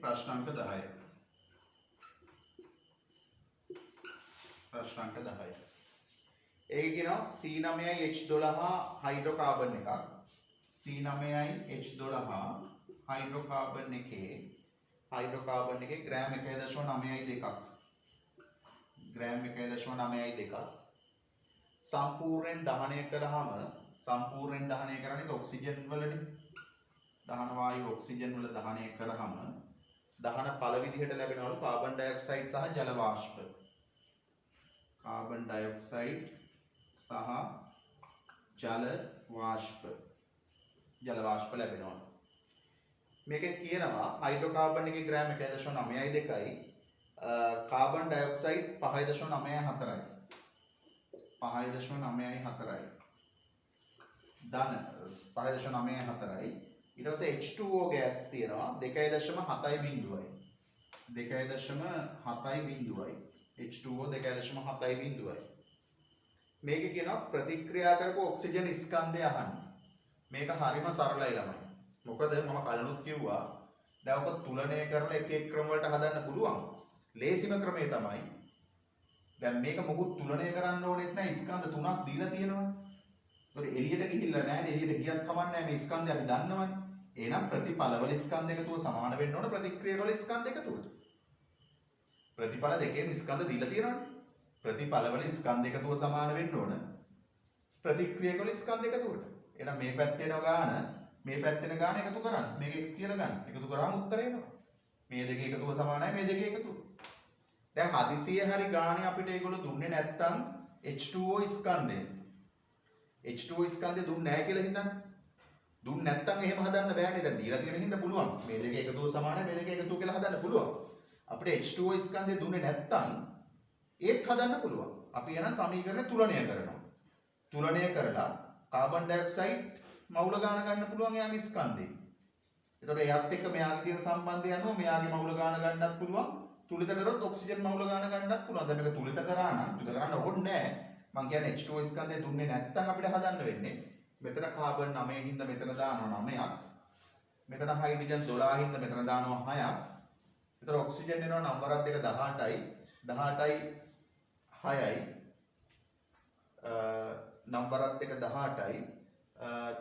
S1: ප්‍රශ්නාංක 10. ප්‍රශ්නාංක 10. ඒක කියනවා C9H12 හයිඩ්‍රෝකාබන් එකක්. C9H12 හයිඩ්‍රෝකාබන් එකේ ග්‍රෑම් 1.9.2ක්. ග්‍රෑම් 1.9.2ක් සම්පූර්ණයෙන් දහනය කරාම සම්පූර්ණයෙන් දහනය කරන්නේ ඔක්සිජන් වලනේ. දහන වායු ඔක්සිජන් වල දහනය කරාම දහන පළ විදිහට ලැබෙනවලු කාබන් ඩයොක්සයිඩ් සහ ජල වාෂ්ප. කාබන් ඩයොක්සයිඩ් සහ ජල වාෂ්ප ලැබෙනවා. මේකේ කියනවා හයිඩ්‍රෝකාබන් එකේ ග්‍රෑම් 1.9.2යි කාබන් ඩයොක්සයිඩ් 5.94යි. 5.94යි. ධන 5.94යි. ඊට පස්සේ H2O ගෑස් තියෙනවා 2.7.0යි. 2.7.0යි. H2O 2.7.0යි. මේක කියනවා ප්‍රතික්‍රියා කරපු ඔක්සිජන් ස්කන්ධය අහන්න. මේක හරිම සරලයි ළමයි. මොකද මම කලිනුත් කිව්වා දැන් ඔක තුලනය කරලා එක එක ක්‍රම වලට හදන්න පුළුවන්. ලේසිම ක්‍රමය තමයි දැන් මේක මොකුත් තුලනය කරන්න ඕනෙත් නැහැ ස්කන්ධ තුනක් දීලා තියෙනවනේ. ඒතකොට එළියට ගිහිල්ලා නැහැ එළියට ගියත් කමන්නේ මේ ස්කන්ධය අපි දන්නවනේ. එහෙනම් ප්‍රතිඵලවල ස්කන්ධ එකතුව සමාන වෙන්න ඕන ප්‍රතික්‍රියාවල ස්කන්ධ එකතුවට. ප්‍රතිඵල දෙකේම ස්කන්ධ දීලා තියෙනවනේ. ප්‍රතිඵලවල ස්කන්ධ එකතුව සමාන වෙන්න ඕන ප්‍රතික්‍රියාවල ස්කන්ධ එකතුවට. එහෙනම් මේ පැත්තේ යන ගාන මේ පැත්තේ යන ගාන එකතු කරන්න. මේක x කියලා ගන්න. එකතු කරාම උත්තරය එනවා. මේ දෙකේ එකතුව සමානයි මේ දෙකේ එකතුව. දැන් හදිසියෙ හරි ගානේ අපිට ඒගොල්ලෝ දුන්නේ නැත්තම් H2O ස්කන්ධය. H2O ස්කන්ධය දුන්නේ නැහැ කියලා හිතන්න. දුන්නේ නැත්තම් එහෙම හදන්න බෑනේ. දැන් දීලා තියෙන හින්දා පුළුවන්. මේ දෙක එකතුව සමානයි මේ දෙක එකතුව කියලා හදන්න පුළුවන්. අපිට H2O ස්කන්ධය දුන්නේ නැත්තම් ඒත් හදන්න පුළුවන්. අපි යන සමීකරණ තුලනය කරනවා. තුලනය කරලා කාබන් ඩයොක්සයිඩ් මවුල ගාන ගන්න පුළුවන් එයාගේ ස්කන්ධේ. එතකොට එයාත් එක්ක මෙයාගේ තියෙන සම්බන්ධය අනුව මෙයාගේ මවුල ගාන ගන්නත් පුළුවන්. තුලිත කරොත් ඔක්සිජන් මවුල ගාන ගන්නත් පුළුවන්. දැන් මේක තුලිත කරා නම් තුලිත කරන්න ඕනේ නැහැ. මම කියන්නේ H2O ස්කන්ධය දුන්නේ නැත්තම් අපිට හදන්න වෙන්නේ මෙතන කාබන් 9 හින්දා මෙතන දානවා 9ක්. මෙතන හයිඩ්‍රජන් 12 හින්දා මෙතන දානවා 6ක්. එතකොට ඔක්සිජන් එනවා නම්බරත් එක 18යි 18යි 6යි නම්බරත් එක 18යි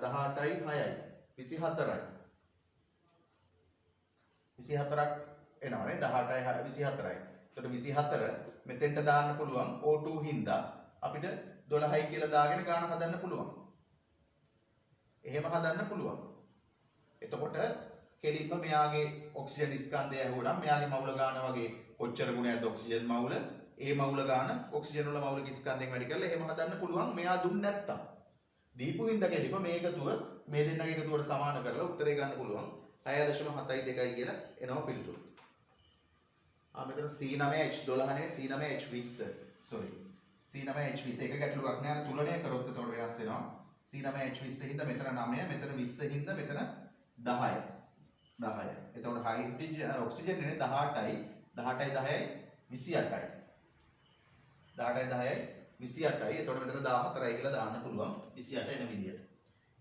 S1: 18යි 6යි 24යි 24ක් එනවා නේ 18යි 24යි. එතකොට 24 මෙතෙන්ට දාන්න පුළුවන් O2 හින්දා අපිට 12යි කියලා දාගෙන ගාන හදන්න පුළුවන්. එහෙම හදන්න පුළුවන්. එතකොට කෙලින්ම මෙයාගේ ඔක්සිජන් ස්කන්ධය ඇහුවනම් මෙයාගේ මවුල ගාන වගේ කොච්චර ගුණයක්ද ඔක්සිජන් මවුල ඒ මවුල ගාන ඔක්සිජන් වල මවුලික ස්කන්ධයෙන් වැඩි කරලා එහෙම හදන්න පුළුවන්. මෙයා දුන්නේ නැත්තම් දීපු හින්දා කෙලින්ම මේ එකතුව මේ දෙන්නගේ එකතුවට සමාන කරලා උත්තරේ ගන්න පුළුවන්. 6.72 කියලා එනවා පිළිතුර. මෙතන C9H12 නේ C9H20 sorry C9H20 එක ගැටලුවක් නෑ. අර තුලනය කරොත් එතකොට වෙනස් වෙනවා. C9H20 හින්දා මෙතන 9 මෙතන 20 හින්දා මෙතන 10 එතකොට හයිඩ්‍රජන් ඔක්සිජන් නේ 18යි 10යි 28යි 28යි එතකොට මෙතන 14යි කියලා දාන්න පුළුවන් 28 එන විදියට.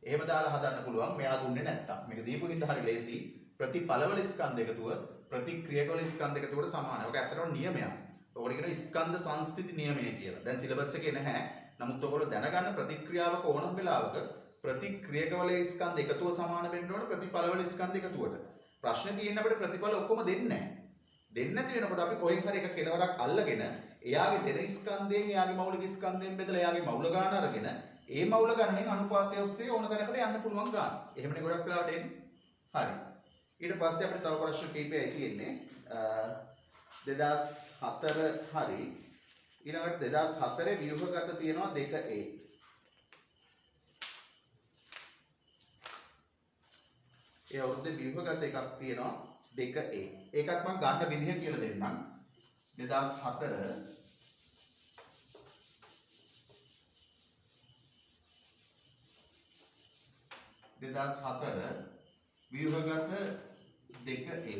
S1: එහෙම දාලා හදන්න පුළුවන්. මෙයා දුන්නේ නැත්තම් මේක දීපු හින්දා හරි ලේසි. ප්‍රතිඵලවල ස්කන්ධ එකතුව ප්‍රතික්‍රියාවල ස්කන්ධ එකතුවට සමානයි. ඔක ඇත්තටම නියමයක්. ඔකට කියනවා ස්කන්ධ සංස්ථිති නියමය කියලා. දැන් සිලබස් එකේ නැහැ. නමුත් ඔයගොල්ලෝ දැනගන්න ප්‍රතික්‍රියාවක ඕනම වෙලාවක ප්‍රතික්‍රියාවල ස්කන්ධ එකතුව සමාන වෙන්න ඕන ප්‍රතිඵලවල ස්කන්ධ එකතුවට. ප්‍රශ්නේ තියෙන්නේ අපිට ප්‍රතිඵල ඔක්කොම දෙන්නේ නැහැ. දෙන්නේ නැති වෙනකොට අපි කොහෙන් හරි එක කෙලවරක් අල්ලගෙන එයාගේ දෙන ස්කන්ධයෙන් එයාගේ මෞලික ස්කන්ධයෙන් බෙදලා එයාගේ මෞල ගාන අරගෙන ඒ මෞල ගණනෙන් අනුපාතය ඔස්සේ ඕන තැනකට යන්න පුළුවන් ගාන. එහෙමනේ ගොඩක් වෙලාවට එන්නේ. හරි. ඊට පස්සේ අපිට තව ප්‍රශ්න කිහිපයක් තියෙන්නේ. 2004 හරි ඊළඟට 2004 ව්‍යුහගත තියෙනවා 2A. ඒ අවුරුද්දේ ව්‍යුහගත එකක් තියෙනවා 2A. ඒකත් මම ගන්න විදිහ කියලා දෙන්නම්. 2004 ව්‍යුහගත 2A.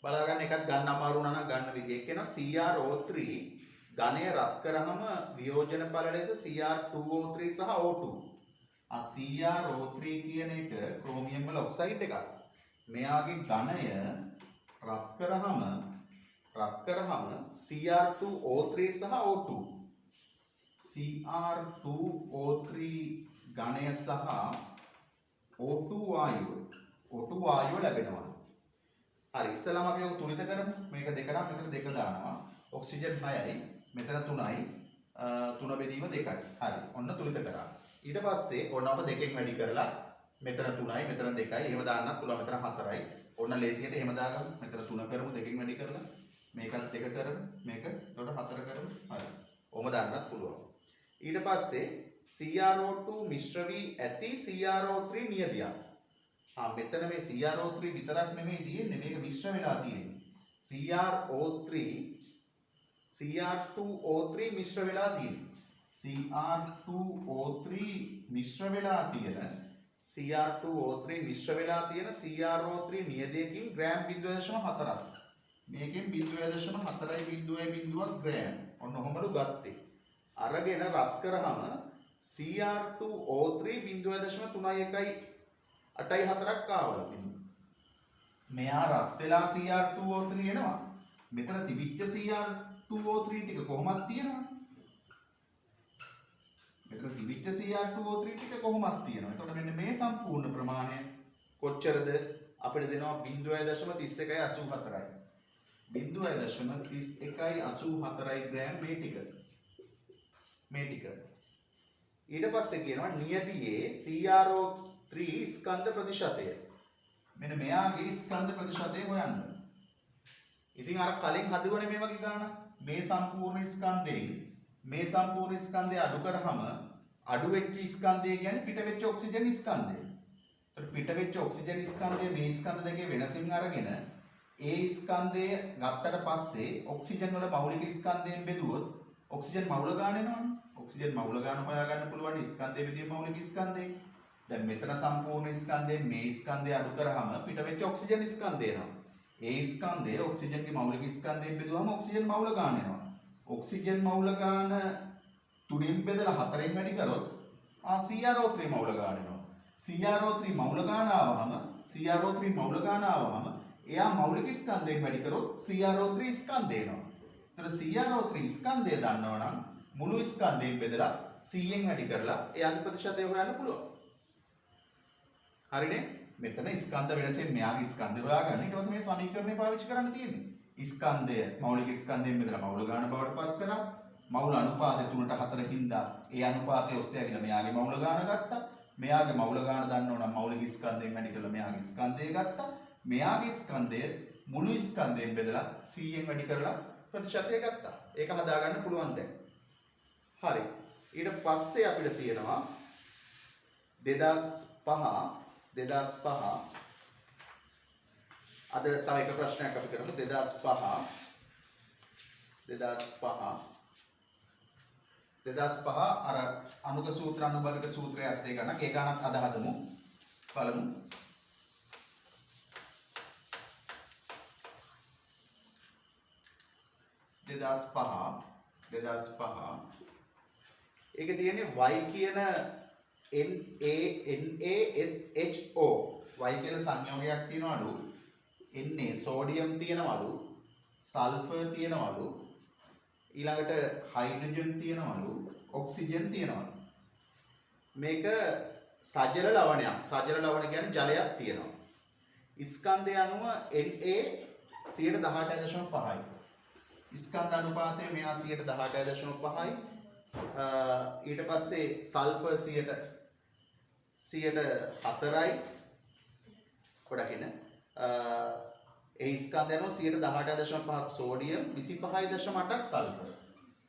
S1: බලාගන්න එකත් ගන්න අමාරු නම් ගන්න විදිහ කියනවා CrO3 ඝනය රත් කරාම වියෝජන ඵල ලෙස Cr2O3 සහ O2. CrO3 කියන එක ක්‍රෝමියම් වල ඔක්සයිඩ් එකක්. මෙයාගේ ඝනය රත් කරාම Cr2O3 සහ O2. Cr2O3 ඝනය සහ O2 වායුව ලැබෙනවා. හරි ඉස්සෙල්ලාම අපි ඔක තුලිත කරමු. මේක දෙක නම් මෙතන දෙක දානවා. ඔක්සිජන් 6යි මෙතන 3යි 3 බෙදීම 2යි. හරි. ඔන්න තුලිත කරා. ඊට පස්සේ ඔන්න අප දෙකෙන් වැඩි කරලා මෙතන 3යි මෙතන 2යි එහෙම දාන්නත් පුළුවන්. මෙතන 4යි. ඔන්න ලේසියට එහෙම දාගමු. මෙතන 3 කරමු දෙකෙන් වැඩි කරලා. මේකත් 2 කරමු. මේක එතකොට 4 කරමු. හරි. ඔහොම දාන්නත් පුළුවන්. ඊට පස්සේ CrO2 මිශ්‍ර වී ඇති CrO3 නියදියක්. මෙතන මේ CrO3 විතරක් නෙමෙයි තියෙන්නේ මේක මිශ්‍ර වෙලා තියෙන්නේ. Cr2O3 මිශ්‍ර වෙලා තියෙන්නේ. Cr2O3 මිශ්‍ර වෙලා තියෙන CrO3 නියදයකින් ග්‍රෑම් 0.4ක්. මේකෙන් 0.4ක් ග්‍රෑම්. ඔන්න ඔහොමලු ගත්තේ. අරගෙන රත් කරාම Cr2O3 0.31 8යි 4ක් ආවලු. මෙයා රත් වෙලා Cr2O3 එනවා. මෙතන තිබිච්ච Cr2O3 ටික කොහොමද තියෙනවනේ? මෙතන තිබිච්ච Cr2O3 ටික කොහොමද තියෙනවා? එතකොට මෙන්න මේ සම්පූර්ණ ප්‍රමාණය කොච්චරද? අපිට දෙනවා 0.3184යි. 0.3184 ග්‍රෑම් මේ ටික. ඊට පස්සේ කියනවා නියතියේ CrO3 ස්කන්ධ ප්‍රතිශතය. මෙන්න මෙයාගේ ස්කන්ධ ප්‍රතිශතය හොයන්න. ඉතින් අර කලින් හදුවනේ මේ වගේ ගාන. මේ සම්පූර්ණ ස්කන්ධය අඩු කරාම අඩු වෙච්ච ස්කන්ධය කියන්නේ පිට වෙච්ච ඔක්සිජන් ස්කන්ධය. ඒතර පිට වෙච්ච ඔක්සිජන් ස්කන්ධය මේ ස්කන්ධ දෙකේ වෙනසින් අරගෙන ඒ ස්කන්ධය ගත්තට පස්සේ ඔක්සිජන් වල මෞලික ස්කන්ධයෙන් බෙදුවොත් ඔක්සිජන් මවුල ගන්න එනවනේ. ඔක්සිජන් මවුල ගන්න හොයාගන්න පුළුවන් ස්කන්ධය බෙදීම මෞලික ස්කන්ධය. දැන් මෙතන සම්පූර්ණ ස්කන්ධයෙන් මේ ස්කන්ධය අඩු කරාම පිට වෙච්ච ඔක්සිජන් ස්කන්ධය එනවා. ඒ ස්කන්ධය ඔක්සිජන්ගේ මෞලික ස්කන්ධයෙන් බෙදුවම ඔක්සිජන් මවුල ගන්න එනවා. ඔක්සිජන් මවුල ගන්න 3න් බෙදලා 4න් වැඩි කරොත් CrO3 මවුල ගන්න එනවා. CrO3 මවුල ගන්න ආවම එයා මෞලික ස්කන්ධයෙන් වැඩි කරොත් CrO3 ස්කන්ධය එනවා. ඒතර CrO3 ස්කන්ධය දන්නවනම් මුළු ස්කන්ධයෙන් බෙදලා C ෙන් වැඩි කරලා එයාගේ ප්‍රතිශතය හොයන්න පුළුවන්. හරිනේ? මෙතන ස්කන්ධ වෙනසෙන් මෙයාගේ ස්කන්ධය හොයාගන්න. ඊට පස්සේ මේ සමීකරණය පාවිච්චි කරන්න තියෙන්නේ. ස්කන්ධය මෞලික ස්කන්ධයෙන් බෙදලා මවුල ගන්න බවට පත් කරා. මවුල අනුපාතය 3ට 4 හින්දා ඒ අනුපාතය ඔස්සේ ඇවිල්ලා මෙයාගේ මවුල ගන්න ගත්තා. මෙයාගේ මවුල ගන්න දන්නවනම් මෞලික ස්කන්ධයෙන් වැඩි කරලා මෙයාගේ ස්කන්ධය ගත්තා. මෙයාගේ ස්කන්ධය මුළු ස්කන්ධයෙන් බෙදලා C ෙන් වැඩි කරලා ප්‍රතිශතය ගත්තා. ඒක හදාගන්න පුළුවන් දැන්. හරි. ඊට පස්සේ අපිට තියෙනවා 2005 අද තව එක ප්‍රශ්නයක් අපි කරමු. 2005 අර අනුක සූත්‍ර අනුබලික සූත්‍රයේ අර්ථය ගන්න. ඒ ගණනත් අද හදමු. බලමු. 2005 ඒකේ තියෙන්නේ y කියන NaSHO y කියලා සංයෝගයක් තියෙනවලු. Na සෝඩියම් තියෙනවලු, සල්ෆර් තියෙනවලු, ඊළඟට හයිඩ්‍රජන් තියෙනවලු, ඔක්සිජන් තියෙනවලු. මේක සජල ලවණයක්. සජල ලවණ කියන්නේ ජලයක් තියෙනවා. ස්කන්ධය අනුව Na 18.5යි. ස්කන්ධ අනුපාතය මෙයා 18.5යි. ඊට පස්සේ සල්ෆර් 4යි. කොටකින ඒ ස්කන්ධය අනුව 18.5ක් සෝඩියම්, 25.8ක් සල්ෆර්.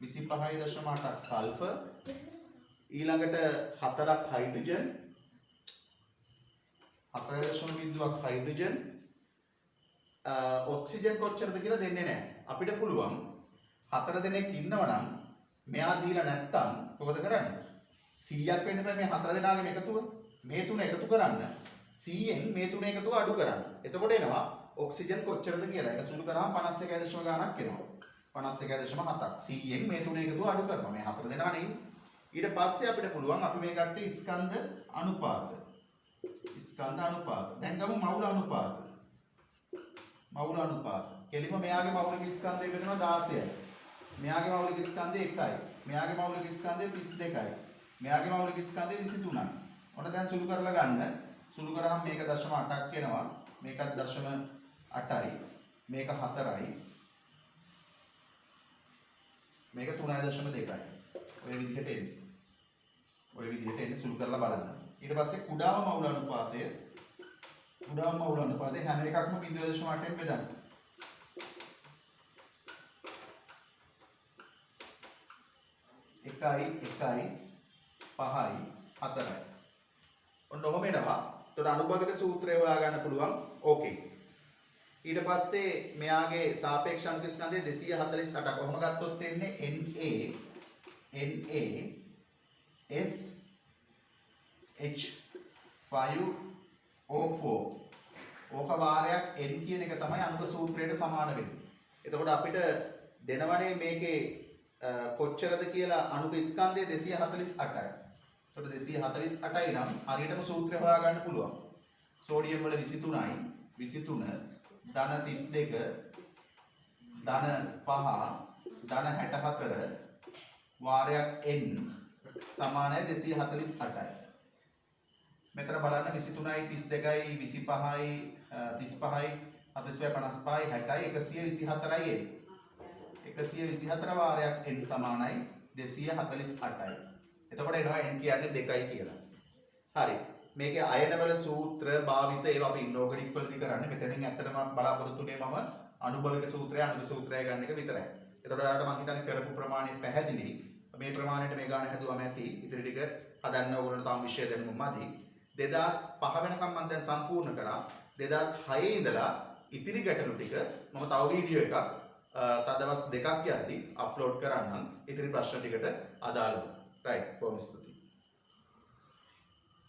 S1: 25.8ක් සල්ෆර්. ඊළඟට 4ක් හයිඩ්‍රජන්. 4.2ක් හයිඩ්‍රජන්. ඔක්සිජන් කොච්චරද කියලා දෙන්නේ නැහැ. අපිට පුළුවන් 4 දෙනෙක් ඉන්නවනම් මෙයා දීලා නැත්තම් මොකද කරන්නේ? 100ක් වෙන්න බෑ මේ 4 දෙනාගේම එකතුව. මේ තුන එකතු කරන්න 100න් මේ තුන එකතුව අඩු කරන්න. එතකොට එනවා ඔක්සිජන් කොච්චරද කියලා. ඒක සුළු කරාම 51 ගාණක් එනවා. 51.7ක් 100න් මේ තුන එකතුව අඩු කරනවා. මේ 4 දෙනානේ ඉන්නේ. ඊට පස්සේ අපිට පුළුවන් අපි මේ ගත්තේ ස්කන්ධ අනුපාත. දැන් ගමු මවුල අනුපාත. කෙලිම මෙයාගේ මෞලික ස්කන්ධය බෙදෙනවා 16යි. මෙයාගේ මෞලික ස්කන්ධය 1යි. මෙයාගේ මෞලික ස්කන්ධය 32යි. මෙයාගේ මෞලික ස්කන්ධය 23යි. ඔන්න දැන් සුළු කරලා ගන්න. සුළු කරාම මේක 0.8ක් එනවා. මේකත් 0.8යි. මේක 4යි. මේක 3.2යි. ඔය විදිහට එන්නේ. සුළු කරලා බලන්න. ඊට පස්සේ කුඩාම මෞල අනුපාතය හැම එකක්ම 0.8ෙන් බෙදන්න. 1යි 5යි 4යි. ඔන්න ඔහොම එනවා. එතකොට අනුභවික සූත්‍රය හොයා ගන්න පුළුවන්. ඕකේ. ඊට පස්සේ මෙයාගේ සාපේක්ෂ අණු ස්කන්ධය 248ක්. කොහොම ගත්තොත් එන්නේ NaSH5O4. ඕක වාරයක් n කියන එක තමයි අණුක සූත්‍රයට සමාන වෙන්නේ. එතකොට අපිට දෙනවනේ මේකේ කොච්චරද කියලා අණුක ස්කන්ධය 248යි. එතකොට 248යි නම් හරියටම සූත්‍රය හොයා ගන්න පුළුවන්. සෝඩියම් වල 23යි 23 ධන 32 ධන 5 ධන 64 වාරයක් n සමානයි 248යි. මෙතන බලන්න 23යි 32යි 25යි 35යි 45යි 50යි 60යි 124යි 124 වාරයක් n සමානයි 248යි. එතකොට එනවා n කියන්නේ 2යි කියලා. හරි. මේකේ අයනවල සූත්‍ර භාවිත ඒවා අපි ඉන්ऑගනික් වලදී කරන්නේ. මෙතනින් ඇත්තටම බලාපොරොත්තුනේ මම අනුභවික සූත්‍රය අනුක සූත්‍රය ගන්න එක විතරයි. එතකොට ඔයාලට මම හිතන්නේ කරපු ප්‍රමාණය පැහැදිලි. මේ ප්‍රමාණයට මේ ගාන හැදුවම ඇති. ඉතින් ටික හදන්න ඕගොල්ලෝ තාම විෂය දැනුම මදි. 2005 වෙනකම් මම දැන් සම්පූර්ණ කරා. 2006 ඉඳලා ඉතිරි ගැටලු ටික මම තව වීඩියෝ එකක් තදවස් 2ක් යද්දි අප්ලෝඩ් කරන්නම්. ඉතිරි ප්‍රශ්න ටිකට අදාළව. රයිට්. බොහොම ස්තුතියි.